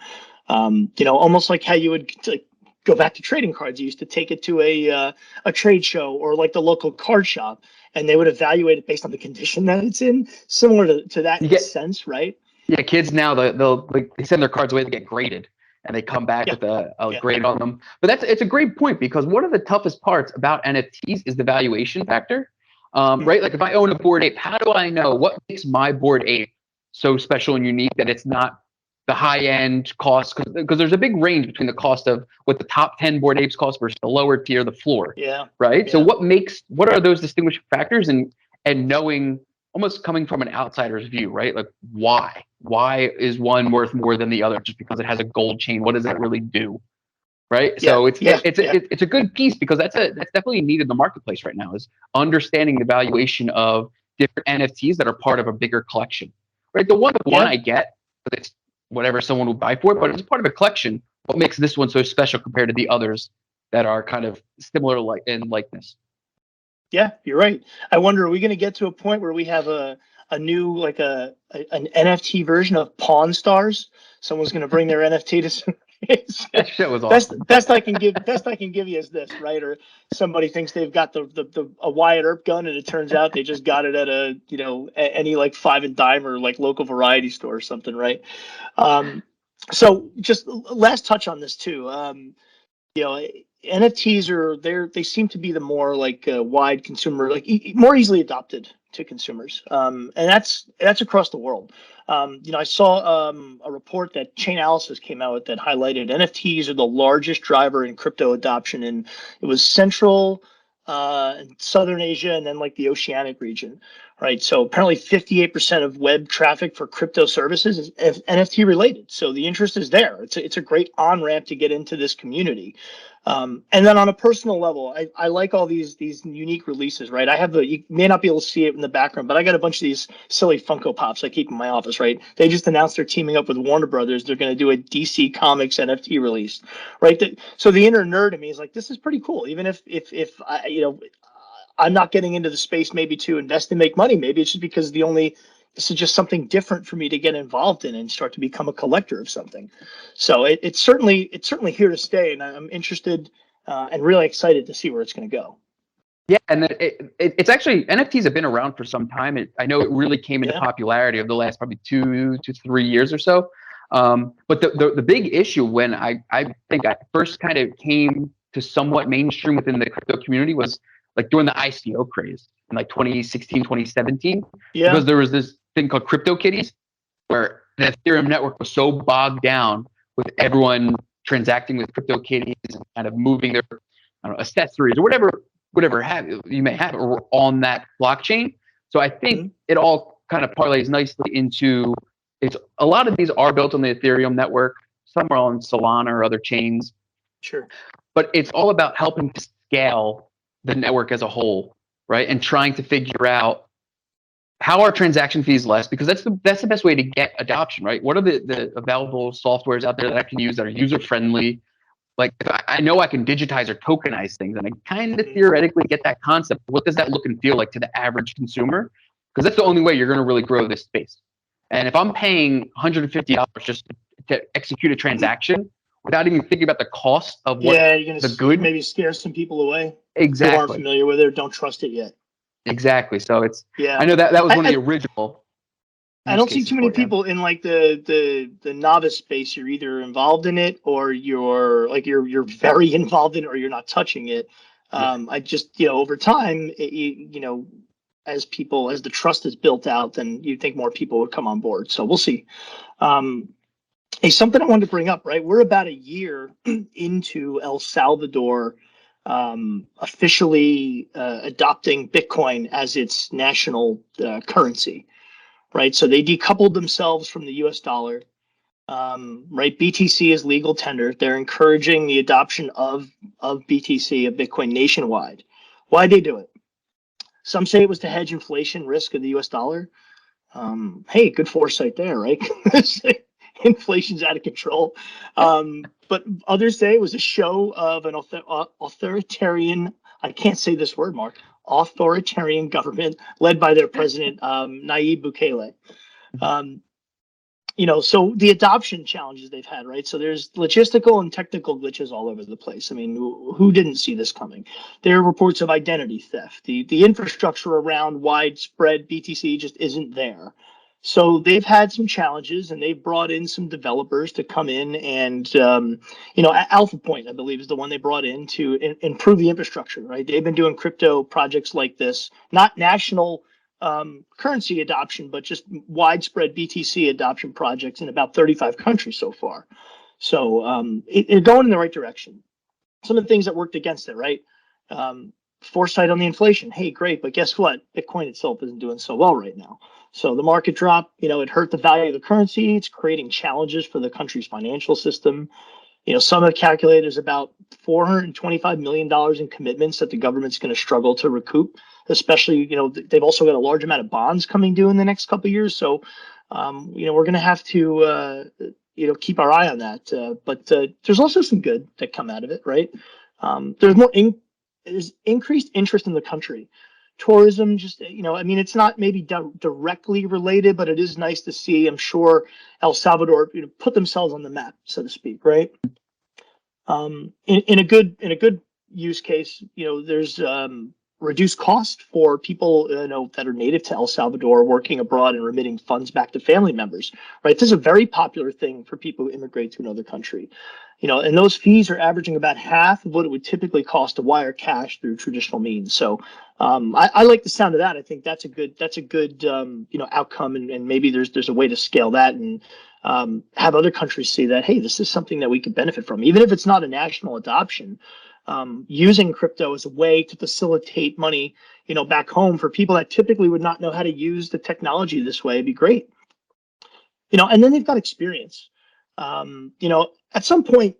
Almost like how you would like, go back to trading cards. You used to take it to a trade show or like the local card shop, and they would evaluate it based on the condition that it's in, similar to that You in a get sense, right? Yeah, kids now they'll like they send their cards away to get graded, and they come back Yeah, with a yeah. grade on them. But it's a great point because one of the toughest parts about NFTs is the valuation factor, Mhm. right? Like if I own a Bored Ape, how do I know what makes my Bored Ape so special and unique that it's not the high end cost? Because there's a big range between the cost of what the top 10 Bored Apes cost versus the lower tier, the floor, Yeah, right? So yeah, what are those distinguishing factors, and knowing, almost coming from an outsider's view, right? Like why is one worth more than the other just because it has a gold chain? What does that really do, right? yeah, So it's yeah, yeah, it's a good piece because that's definitely needed in the marketplace right now, is understanding the valuation of different NFTs that are part of a bigger collection, right? The one yeah. I get, but it's whatever someone would buy for it, but it's part of a collection. What makes this one so special compared to the others that are kind of similar like in likeness? Yeah, you're right. I wonder, are we going to get to a point where we have a new like an NFT version of Pawn Stars? Someone's going to bring their NFT to some That shit was best awesome. best I can give you is this, right? Or somebody thinks they've got the a Wyatt Earp gun, and it turns out they just got it at any like five and dime or like local variety store or something, right? So just last touch on this too. you know NFTs they seem to be the more like wide consumer, like more easily adopted to consumers, and that's across the world. I saw a report that Chainalysis came out with that highlighted NFTs are the largest driver in crypto adoption, and it was Central and Southern Asia, and then like the Oceanic region, right? So apparently 58% of web traffic for crypto services is NFT related. So the interest is there. It's a great on ramp to get into this community. And then on a personal level, I like all these unique releases, right? You may not be able to see it in the background, but I got a bunch of these silly Funko Pops I keep in my office, right? They just announced they're teaming up with Warner Brothers. They're going to do a DC Comics NFT release, right? So the inner nerd in me is like, this is pretty cool. Even if I'm not getting into the space maybe to invest and make money. Maybe it's just because this is just something different for me to get involved in and start to become a collector of something. So it's certainly here to stay, and I'm interested and really excited to see where it's going to go. Yeah, and it's actually, NFTs have been around for some time. I know it really came into Yeah. popularity over the last probably 2 to 3 years or so. But the big issue when I think I first kind of came to somewhat mainstream within the crypto community was like during the ICO craze in like 2016, 2017, Yeah. because there was this thing called crypto kitties where the Ethereum network was so bogged down with everyone transacting with crypto kitties and kind of moving their, I don't know, accessories or whatever you may have on that blockchain. So I think it all kind of parlays nicely into, it's a lot of these are built on the Ethereum network. Some are on Solana or other chains. Sure. But it's all about helping to scale the network as a whole, right? And trying to figure out how are transaction fees less, because that's the best way to get adoption, right? What are the available softwares out there that I can use that are user friendly? Like I know I can digitize or tokenize things, and I kind of theoretically get that concept. What does that look and feel like to the average consumer? Because that's the only way you're going to really grow this space. And if I'm paying $150 just to execute a transaction without even thinking about the cost of what Yeah, you're the gonna good, maybe scare some people away who aren't exactly, familiar with it or don't trust it yet. exactly. So Yeah. I know that was one of I, the original I use don't see cases too many for it. Yeah. people in like the novice space. You're either involved in it or you're very involved in it or you're not touching it. Yeah. I just over time, as the trust is built out, then you'd think more people would come on board. So we'll see. Um, Hey, something I wanted to bring up, right? We're about a year into El Salvador officially adopting Bitcoin as its national currency, right? So they decoupled themselves from the US dollar. Right, BTC is legal tender. They're encouraging the adoption of BTC, of Bitcoin, nationwide. Why'd they do it? Some say it was to hedge inflation risk of the US dollar. Hey, good foresight there, right? Inflation's out of control. But others say it was a show of an authoritarian, I can't say this word, Mark, authoritarian government led by their president, Nayib Bukele. So the adoption challenges they've had, right? So there's logistical and technical glitches all over the place. I mean, who didn't see this coming? There are reports of identity theft. The infrastructure around widespread BTC just isn't there. So they've had some challenges, and they've brought in some developers to come in and, Alpha Point, I believe, is the one they brought in to improve the infrastructure, right? They've been doing crypto projects like this, not national currency adoption, but just widespread BTC adoption projects in about 35 countries so far. So it's going in the right direction. Some of the things that worked against it, right? Foresight on the inflation. Hey, great, but guess what? Bitcoin itself isn't doing so well right now. So the market drop, it hurt the value of the currency. It's creating challenges for the country's financial system. Some have calculated there's about $425 million in commitments that the government's going to struggle to recoup, especially, they've also got a large amount of bonds coming due in the next couple of years. So, we're going to have to, keep our eye on that. But there's also some good that come out of it, right? There's increased interest in the country. Tourism, just, it's not maybe directly related, but it is nice to see, I'm sure, El Salvador, put themselves on the map, so to speak, right? In a good use case, there's reduced cost for people, that are native to El Salvador working abroad and remitting funds back to family members, right? This is a very popular thing for people who immigrate to another country. And those fees are averaging about half of what it would typically cost to wire cash through traditional means. So I like the sound of that. I think that's a good outcome, and maybe there's a way to scale that and have other countries see that, hey, this is something that we could benefit from, even if it's not a national adoption. Using crypto as a way to facilitate money, back home for people that typically would not know how to use the technology this way would be great. And then they've got experience. At some point,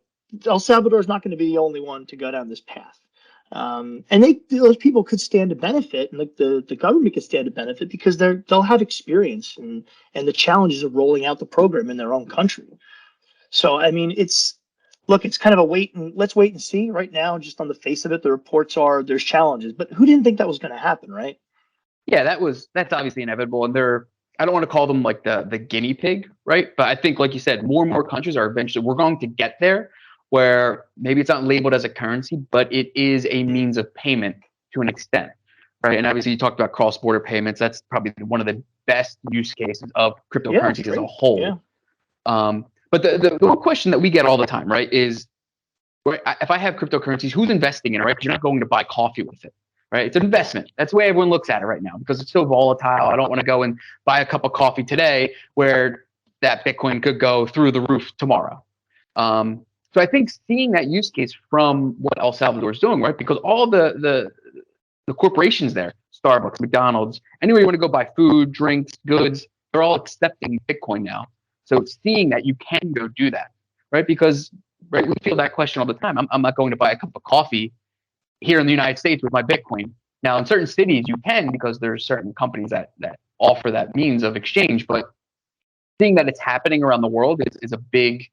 El Salvador is not going to be the only one to go down this path. And those people could stand to benefit, and the government could stand to benefit because they'll have experience and the challenges of rolling out the program in their own country. So, I mean, it's kind of let's wait and see right now. Just on the face of it, the reports are there's challenges, but who didn't think that was going to happen, right? Yeah, that's obviously inevitable, and I don't want to call them like the guinea pig, right? But I think, like you said, more and more countries we're going to get there where maybe it's not labeled as a currency, but it is a means of payment to an extent, right? And obviously you talked about cross-border payments. That's probably one of the best use cases of cryptocurrencies as a whole. Yeah. But the one question that we get all the time, right, is, right, if I have cryptocurrencies, who's investing in it, right? Because you're not going to buy coffee with it, right? It's an investment. That's the way everyone looks at it right now because it's so volatile. I don't want to go and buy a cup of coffee today where that Bitcoin could go through the roof tomorrow. So I think seeing that use case from what El Salvador is doing, right? Because all the corporations there, Starbucks, McDonald's, anywhere you want to go buy food, drinks, goods, they're all accepting Bitcoin now. So seeing that you can go do that, right? Because, right, we feel that question all the time. I'm not going to buy a cup of coffee here in the United States with my Bitcoin. Now, in certain cities, you can because there's certain companies that offer that means of exchange. But seeing that it's happening around the world is a big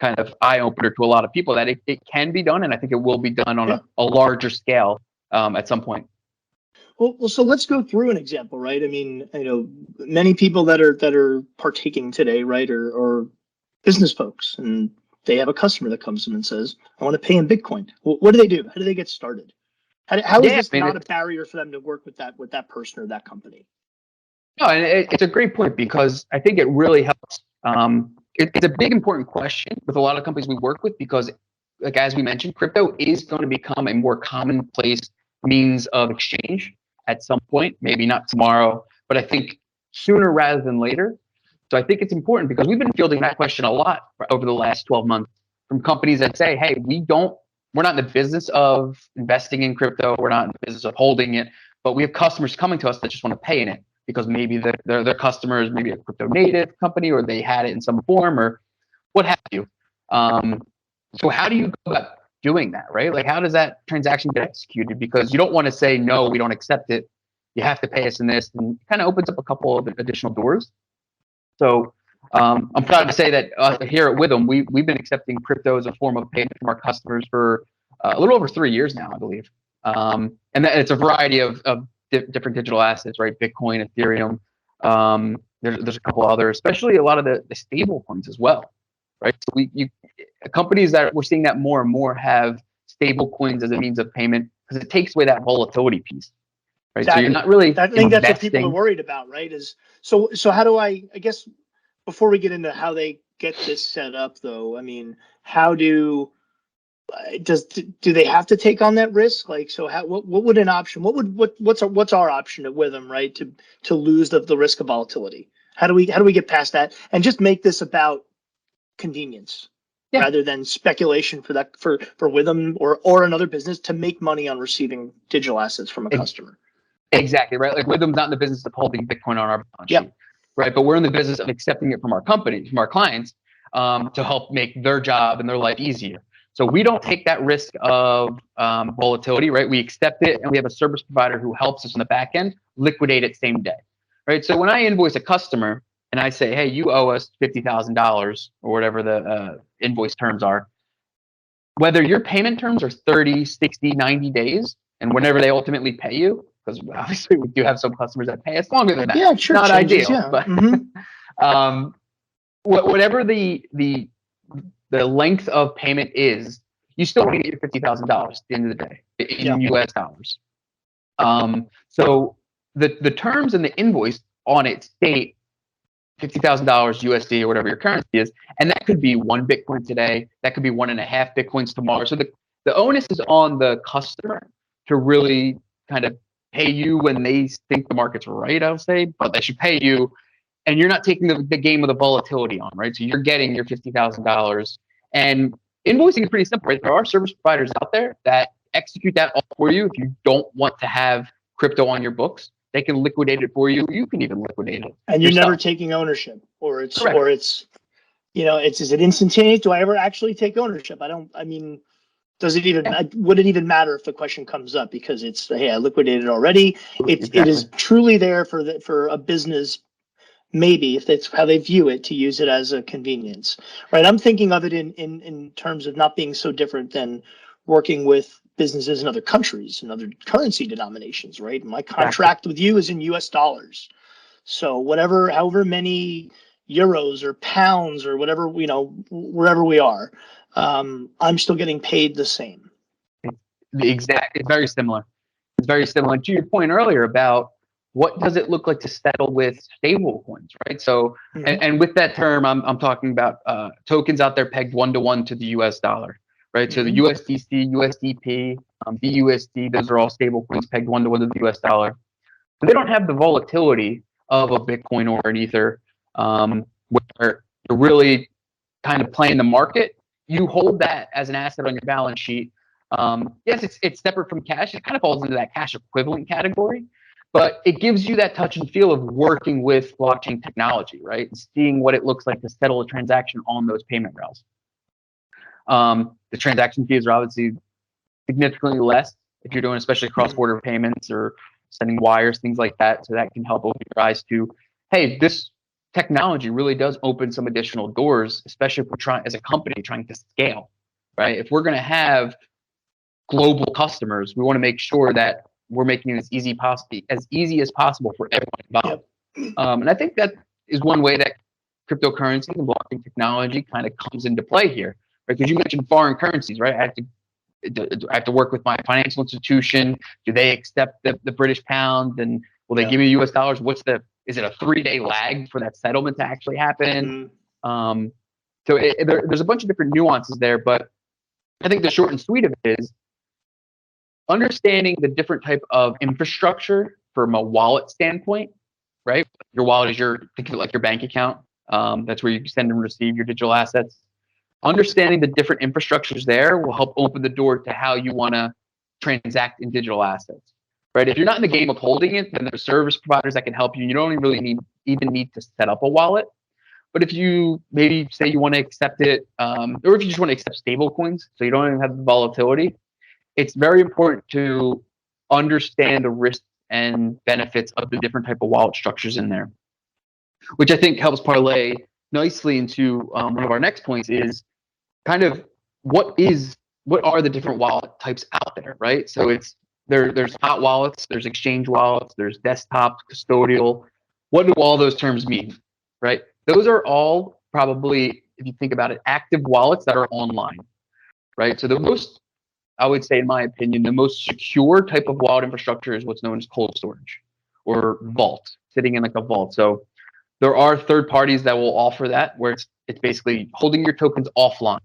kind of eye opener to a lot of people that it can be done, and I think it will be done on a larger scale at some point. Well, so let's go through an example, right? I mean, many people that are partaking today, right, are business folks, and they have a customer that comes to them and says, "I want to pay in Bitcoin." Well, what do they do? How do they get started? How is this not a barrier for them to work with that person or that company? No, and it's a great point because I think it really helps. It's a big important question with a lot of companies we work with because, like as we mentioned, crypto is going to become a more commonplace means of exchange at some point. Maybe not tomorrow, but I think sooner rather than later. So I think it's important because we've been fielding that question a lot over the last 12 months from companies that say, "Hey, we don't we're not in the business of investing in crypto. We're not in the business of holding it, but we have customers coming to us that just want to pay in it because maybe their customers, maybe a crypto native company, or they had it in some form or what have you. So how do you go about doing that, right? Like, how does that transaction get executed? Because you don't want to say, no, we don't accept it. You have to pay us in this, and it kind of opens up a couple of additional doors. So I'm proud to say that here at Withum, we've been accepting crypto as a form of payment from our customers for a little over 3 years now, I believe. And it's a variety of different digital assets, right? Bitcoin, Ethereum. There's a couple others, especially a lot of the stable coins as well, right? So companies that we're seeing that more and more have stable coins as a means of payment because it takes away that volatility piece, right? Exactly. So you're not really I think that's what people are worried about, right? Is so how do I guess before we get into how they get this set up though, I mean, how do they have to take on that risk? Like, so what would an option, what's our option with them, right? To lose the risk of volatility. How do we get past that and just make this about convenience rather than speculation for Withum or another business to make money on receiving digital assets from a customer? Exactly, right? Like Withum's not in the business of holding Bitcoin on our balance sheet, right? But we're in the business of accepting it from our company, from our clients, to help make their job and their life easier. So we don't take that risk of volatility, right? We accept it, and we have a service provider who helps us in the back end liquidate it same day, right? So when I invoice a customer and I say, hey, you owe us $50,000 or whatever the invoice terms are, whether your payment terms are 30, 60, 90 days, and whenever they ultimately pay you, because obviously we do have some customers that pay us longer than that. Yeah, sure. Not changes, ideal, but whatever the length of payment is, you still want to get your $50,000 at the end of the day in US dollars. So the terms in the invoice on it state $50,000 USD or whatever your currency is, and that could be 1 Bitcoin today, that could be 1.5 Bitcoins tomorrow. So the onus is on the customer to really kind of pay you when they think the market's right, I'll say, but they should pay you, and you're not taking the game of the volatility on, right? So you're getting your $50,000, and invoicing is pretty simple, right? There are service providers out there that execute that all for you. If you don't want to have crypto on your books, they can liquidate it for you. You can even liquidate it. And you're never taking ownership, or it's, is it instantaneous? Do I ever actually take ownership? Does it even, would it even matter if the question comes up because it's, hey, I liquidated already. It is truly there for a business, maybe if that's how they view it, to use it as a convenience, right? I'm thinking of it in terms of not being so different than working with businesses in other countries and other currency denominations, right? My contract with you is in US dollars. So however many euros or pounds or whatever, wherever we are, I'm still getting paid the same. It's very similar. It's very similar. And to your point earlier about what does it look like to settle with stable coins, right? So, and with that term, I'm talking about tokens out there pegged 1-to-1 to the US dollar. Right, so the USDC, USDP, BUSD, those are all stable coins pegged 1-to-1 to the US dollar. So they don't have the volatility of a Bitcoin or an Ether, where you're really kind of playing the market. You hold that as an asset on your balance sheet. Yes, it's separate from cash. It kind of falls into that cash equivalent category, but it gives you that touch and feel of working with blockchain technology, right? And seeing what it looks like to settle a transaction on those payment rails. The transaction fees are obviously significantly less if you're doing especially cross-border payments or sending wires, things like that. So that can help open your eyes to, hey, this technology really does open some additional doors, especially if we're as a company trying to scale, right? If we're going to have global customers, we want to make sure that we're making it as easy as possible for everyone involved. And I think that is one way that cryptocurrency and blockchain technology kind of comes into play here. Because you mentioned foreign currencies, right? I have to work with my financial institution. Do they accept the British pound? And will they give me US dollars? Is it a 3-day lag for that settlement to actually happen? So there's a bunch of different nuances there, but I think the short and sweet of it is understanding the different type of infrastructure from a wallet standpoint, right? Your wallet is think of it like your bank account. That's where you send and receive your digital assets. Understanding the different infrastructures there will help open the door to how you want to transact in digital assets, right? If you're not in the game of holding it, then there's service providers that can help you. You don't really even need to set up a wallet. But if you maybe say you want to accept it, or if you just want to accept stable coins, so you don't even have the volatility, it's very important to understand the risks and benefits of the different type of wallet structures in there, which I think helps parlay nicely into one of our next points is kind of what are the different wallet types out there, right? So there's hot wallets, there's exchange wallets, there's desktop, custodial. What do all those terms mean, right? Those are all probably, if you think about it, active wallets that are online, right? So the most, I would say, in my opinion, the most secure type of wallet infrastructure is what's known as cold storage or vault, sitting in like a vault. So there are third parties that will offer that, where it's basically holding your tokens offline.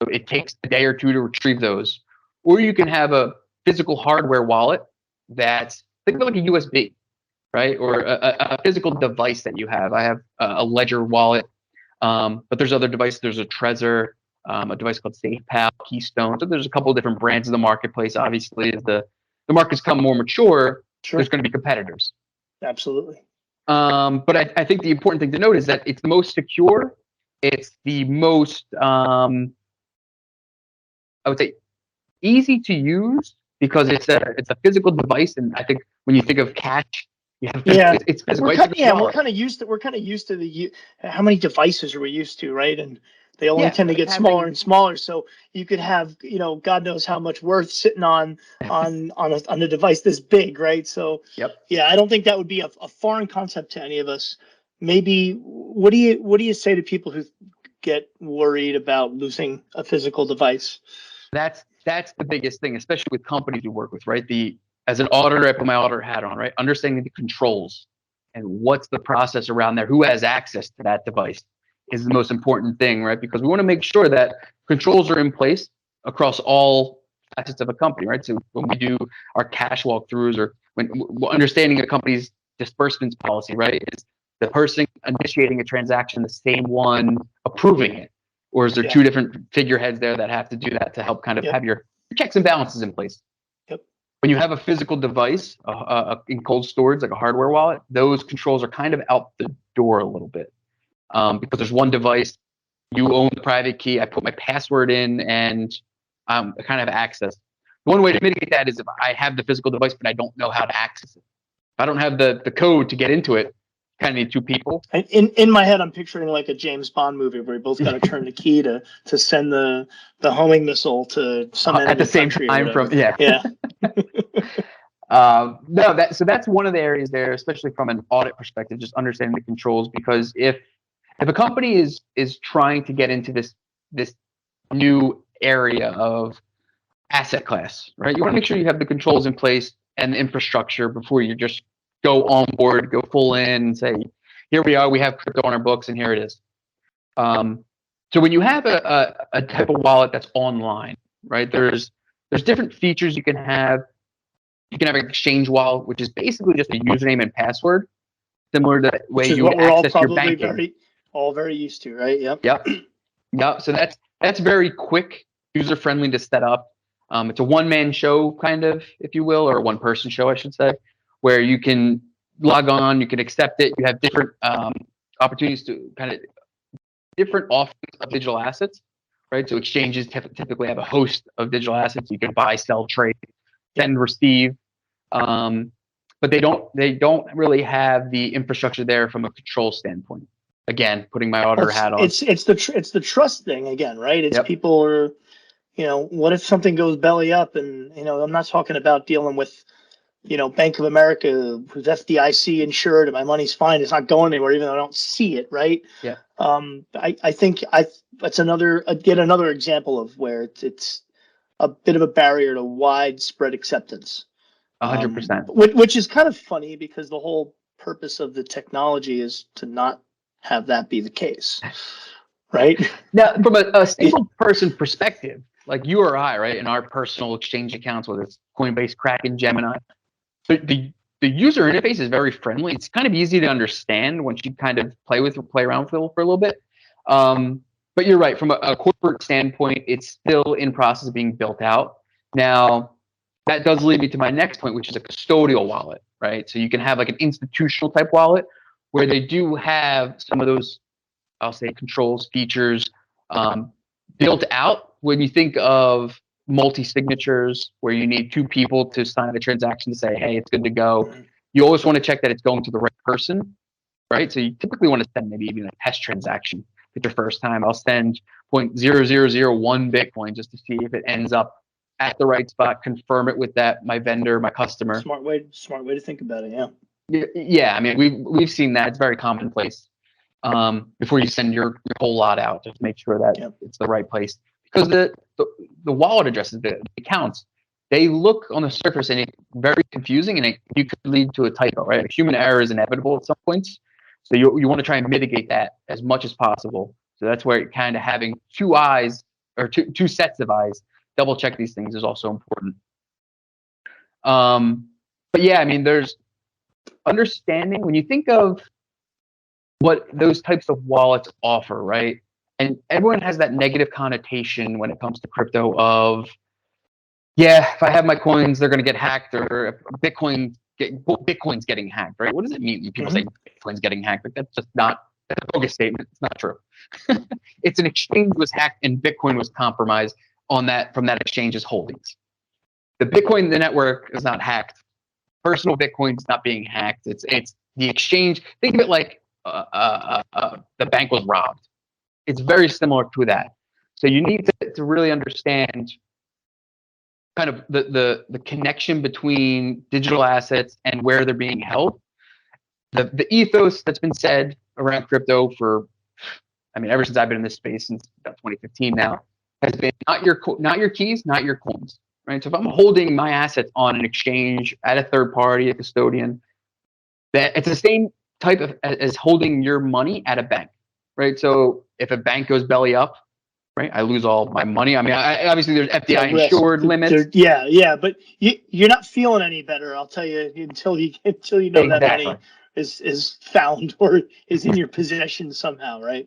So it takes a day or two to retrieve those. Or you can have a physical hardware wallet that's, think of like a USB, right? Or a physical device that you have. I have a Ledger wallet, but there's other devices. There's a Trezor, a device called SafePal, Keystone. So there's a couple of different brands in the marketplace. Obviously, as the market's become more mature, Sure. there's going to be competitors. Absolutely. But I think the important thing to note is that it's the most secure. It's the most, I would say, easy to use because it's a physical device. And I think when you think of cash, it's physical. We're kind of used to how many devices are we used to, right? And they only tend to get smaller and smaller. So you could have, God knows how much worth sitting on a device this big, right? So yeah, I don't think that would be a foreign concept to any of us. Maybe what do you say to people who get worried about losing a physical device? That's the biggest thing, especially with companies you work with, right? As an auditor, I put my auditor hat on, right? Understanding the controls and what's the process around there, who has access to that device is the most important thing, right? Because we want to make sure that controls are in place across all facets of a company, right? So when we do our cash walkthroughs or when understanding a company's disbursements policy, right? Is the person initiating a transaction the same one approving it? Or is there two different figureheads there that have to do that to help kind of have your checks and balances in place? When you have a physical device in cold storage, like a hardware wallet, those controls are kind of out the door a little bit because there's one device, you own the private key, I put my password in, and I kind of have access. One way to mitigate that is if I have the physical device, but I don't know how to access it. If I don't have the code to get into it, kind of need two people. In my head, I'm picturing like a James Bond movie where we both got to turn the key to send the homing missile to some enemy at the same time so that's one of the areas there, especially from an audit perspective, just understanding the controls. Because if a company is trying to get into this new area of asset class, right, you want to make sure you have the controls in place and the infrastructure before you just go on board, go full in and say, here we are, we have crypto on our books and here it is. So when you have a type of wallet that's online, right, there's different features you can have. You can have an exchange wallet, which is basically just a username and password, similar to the way you would access your banking. All very used to, right? Yep. So that's very quick, user friendly to set up. It's a one-man show, kind of, if you will, or a one-person show, I should say, where you can log on, you can accept it. You have different opportunities to kind of different offerings of digital assets, right? So exchanges typically have a host of digital assets. You can buy, sell, trade, send, receive, but they don't really have the infrastructure there from a control standpoint. Again, putting my auditor hat on. It's the trust thing again, right? It's people are, what if something goes belly up, and I'm not talking about dealing with Bank of America, who's FDIC insured, and my money's fine. It's not going anywhere, even though I don't see it, right? Yeah. I think that's another example of where it's a bit of a barrier to widespread acceptance. 100%. Which is kind of funny because the whole purpose of the technology is to not have that be the case, right? Now, from a single person perspective, like you or I, right, in our personal exchange accounts, whether it's Coinbase, Kraken, Gemini, the user interface is very friendly. It's kind of easy to understand once you kind of play around with it for a little bit. But you're right. From a corporate standpoint, it's still in process of being built out. Now, that does lead me to my next point, which is a custodial wallet, right? So you can have like an institutional type wallet where they do have some of those, I'll say, controls, features built out. When you think of multi-signatures, where you need two people to sign a transaction to say, hey, it's good to go, you always want to check that it's going to the right person, right? So you typically want to send maybe even a test transaction. If it's your first time, I'll send 0.0001 Bitcoin just to see if it ends up at the right spot, confirm it with that, my vendor, my customer. Smart way to think about it. Yeah. I mean, we've seen that. It's very commonplace. Before you send your whole lot out, just make sure that it's the right place, because the wallet addresses, the accounts, they look on the surface and it's very confusing, and you could lead to a typo, right? Human error is inevitable at some points, so you want to try and mitigate that as much as possible. So that's where kind of having two eyes or two sets of eyes double check these things is also important. But yeah, I mean, there's understanding when you think of what those types of wallets offer, right? And everyone has that negative connotation when it comes to crypto of, yeah, if I have my coins, they're going to get hacked, or if Bitcoin's getting hacked, right? What does it mean when people say Bitcoin's getting hacked? Like, that's a bogus statement. It's not true. It's an exchange was hacked and Bitcoin was compromised from that exchange's holdings. The network is not hacked. Personal Bitcoin's not being hacked. It's the exchange. Think of it like the bank was robbed. It's very similar to that. So you need to really understand kind of the connection between digital assets and where they're being held. The ethos that's been said around crypto ever since I've been in this space, since about 2015 now, has been not your keys, not your coins, right? So if I'm holding my assets on an exchange at a third party, a custodian, that it's the same type of as holding your money at a bank, right? So if a bank goes belly up, right, I lose all my money. I mean, obviously there's FDI insured limits. Yeah, but you're not feeling any better, I'll tell you, until you know exactly. That money is found or is in your possession somehow, right?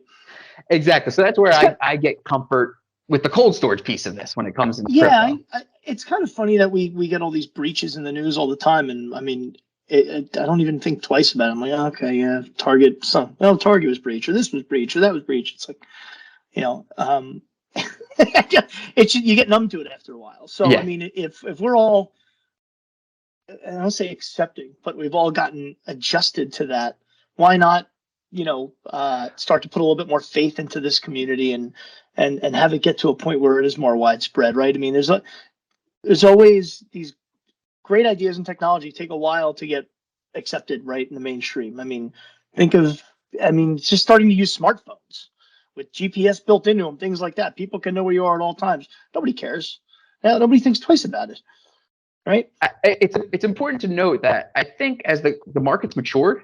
Exactly. So that's where I get comfort with the cold storage piece of this when it comes in crypto. It's kind of funny that we get all these breaches in the news all the time, and I mean, I don't even think twice about it. I'm like, okay, yeah, Target was breached, or this was breached, or that was breached. It's like, you get numb to it after a while. So I mean, if we're all, I don't say accepting, but we've all gotten adjusted to that, why not, start to put a little bit more faith into this community and have it get to a point where it is more widespread, right? I mean, there's always these great ideas in technology take a while to get accepted right in the mainstream. I mean, just starting to use smartphones with GPS built into them, things like that. People can know where you are at all times. Nobody cares. Nobody thinks twice about it, right? It's important to note that I think as the market's matured,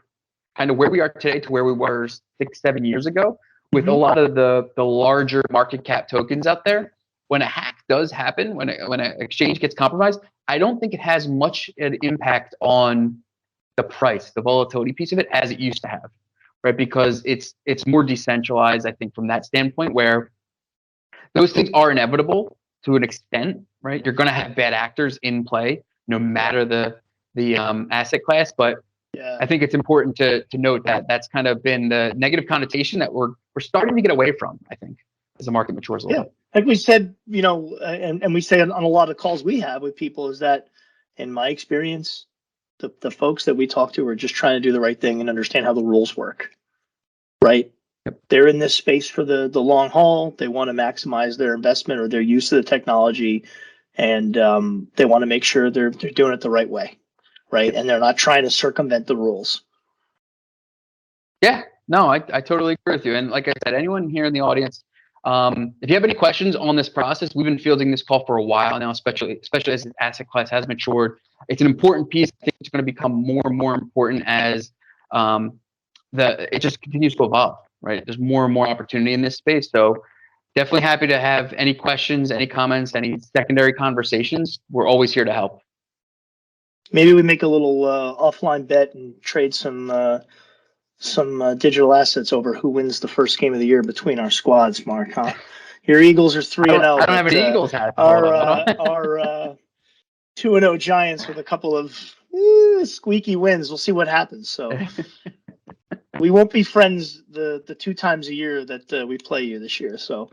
kind of where we are today to where we were 6-7 years ago, with a lot of the larger market cap tokens out there, when a hack does happen, when an exchange gets compromised, I don't think it has much an impact on the price, the volatility piece of it, as it used to have, right? Because it's more decentralized, I think, from that standpoint, where those things are inevitable to an extent, right? You're going to have bad actors in play, no matter the asset class, but I think it's important to note that that's kind of been the negative connotation that we're starting to get away from, I think, as the market matures a little bit. Like we said, and we say on a lot of calls we have with people, is that in my experience, the folks that we talk to are just trying to do the right thing and understand how the rules work, right? Yep. They're in this space for the long haul. They want to maximize their investment or their use of the technology, and they want to make sure they're doing it the right way. Right. And they're not trying to circumvent the rules. Yeah, no, I totally agree with you. And like I said, anyone here in the audience, if you have any questions on this process, we've been fielding this call for a while now, especially as the asset class has matured. It's an important piece. I think it's going to become more and more important as it just continues to evolve, right? There's more and more opportunity in this space. So definitely happy to have any questions, any comments, any secondary conversations. We're always here to help. Maybe we make a little offline bet and trade some some digital assets over who wins the first game of the year between our squads, Mark. Huh? Your Eagles are 3-0. I don't have any Eagles hat. Hold on. Our 2-0 Giants with a couple of squeaky wins. We'll see what happens. So we won't be friends the 2 times a year that we play you this year. So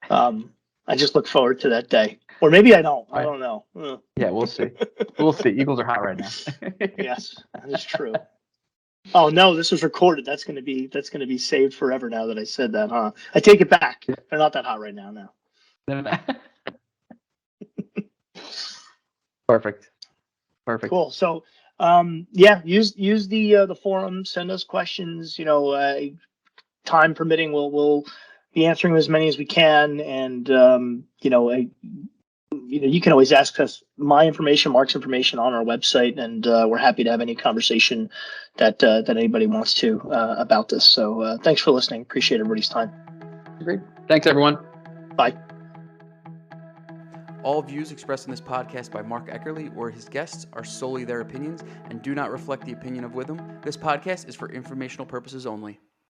I just look forward to that day. Or maybe I don't. I don't know. Yeah, we'll see. We'll see. Eagles are hot right now. Yes, that is true. Oh no, this was recorded. That's gonna be saved forever now that I said that, huh? I take it back. They're not that hot right now. Perfect. Cool. So use the forum, send us questions, time permitting, we'll be answering as many as we can. And you can always ask us my information, Mark's information on our website, and we're happy to have any conversation that anybody wants to about this. So thanks for listening. Appreciate everybody's time. Great. Thanks, everyone. Bye. All views expressed in this podcast by Mark Eckerly or his guests are solely their opinions and do not reflect the opinion of Withum. This podcast is for informational purposes only.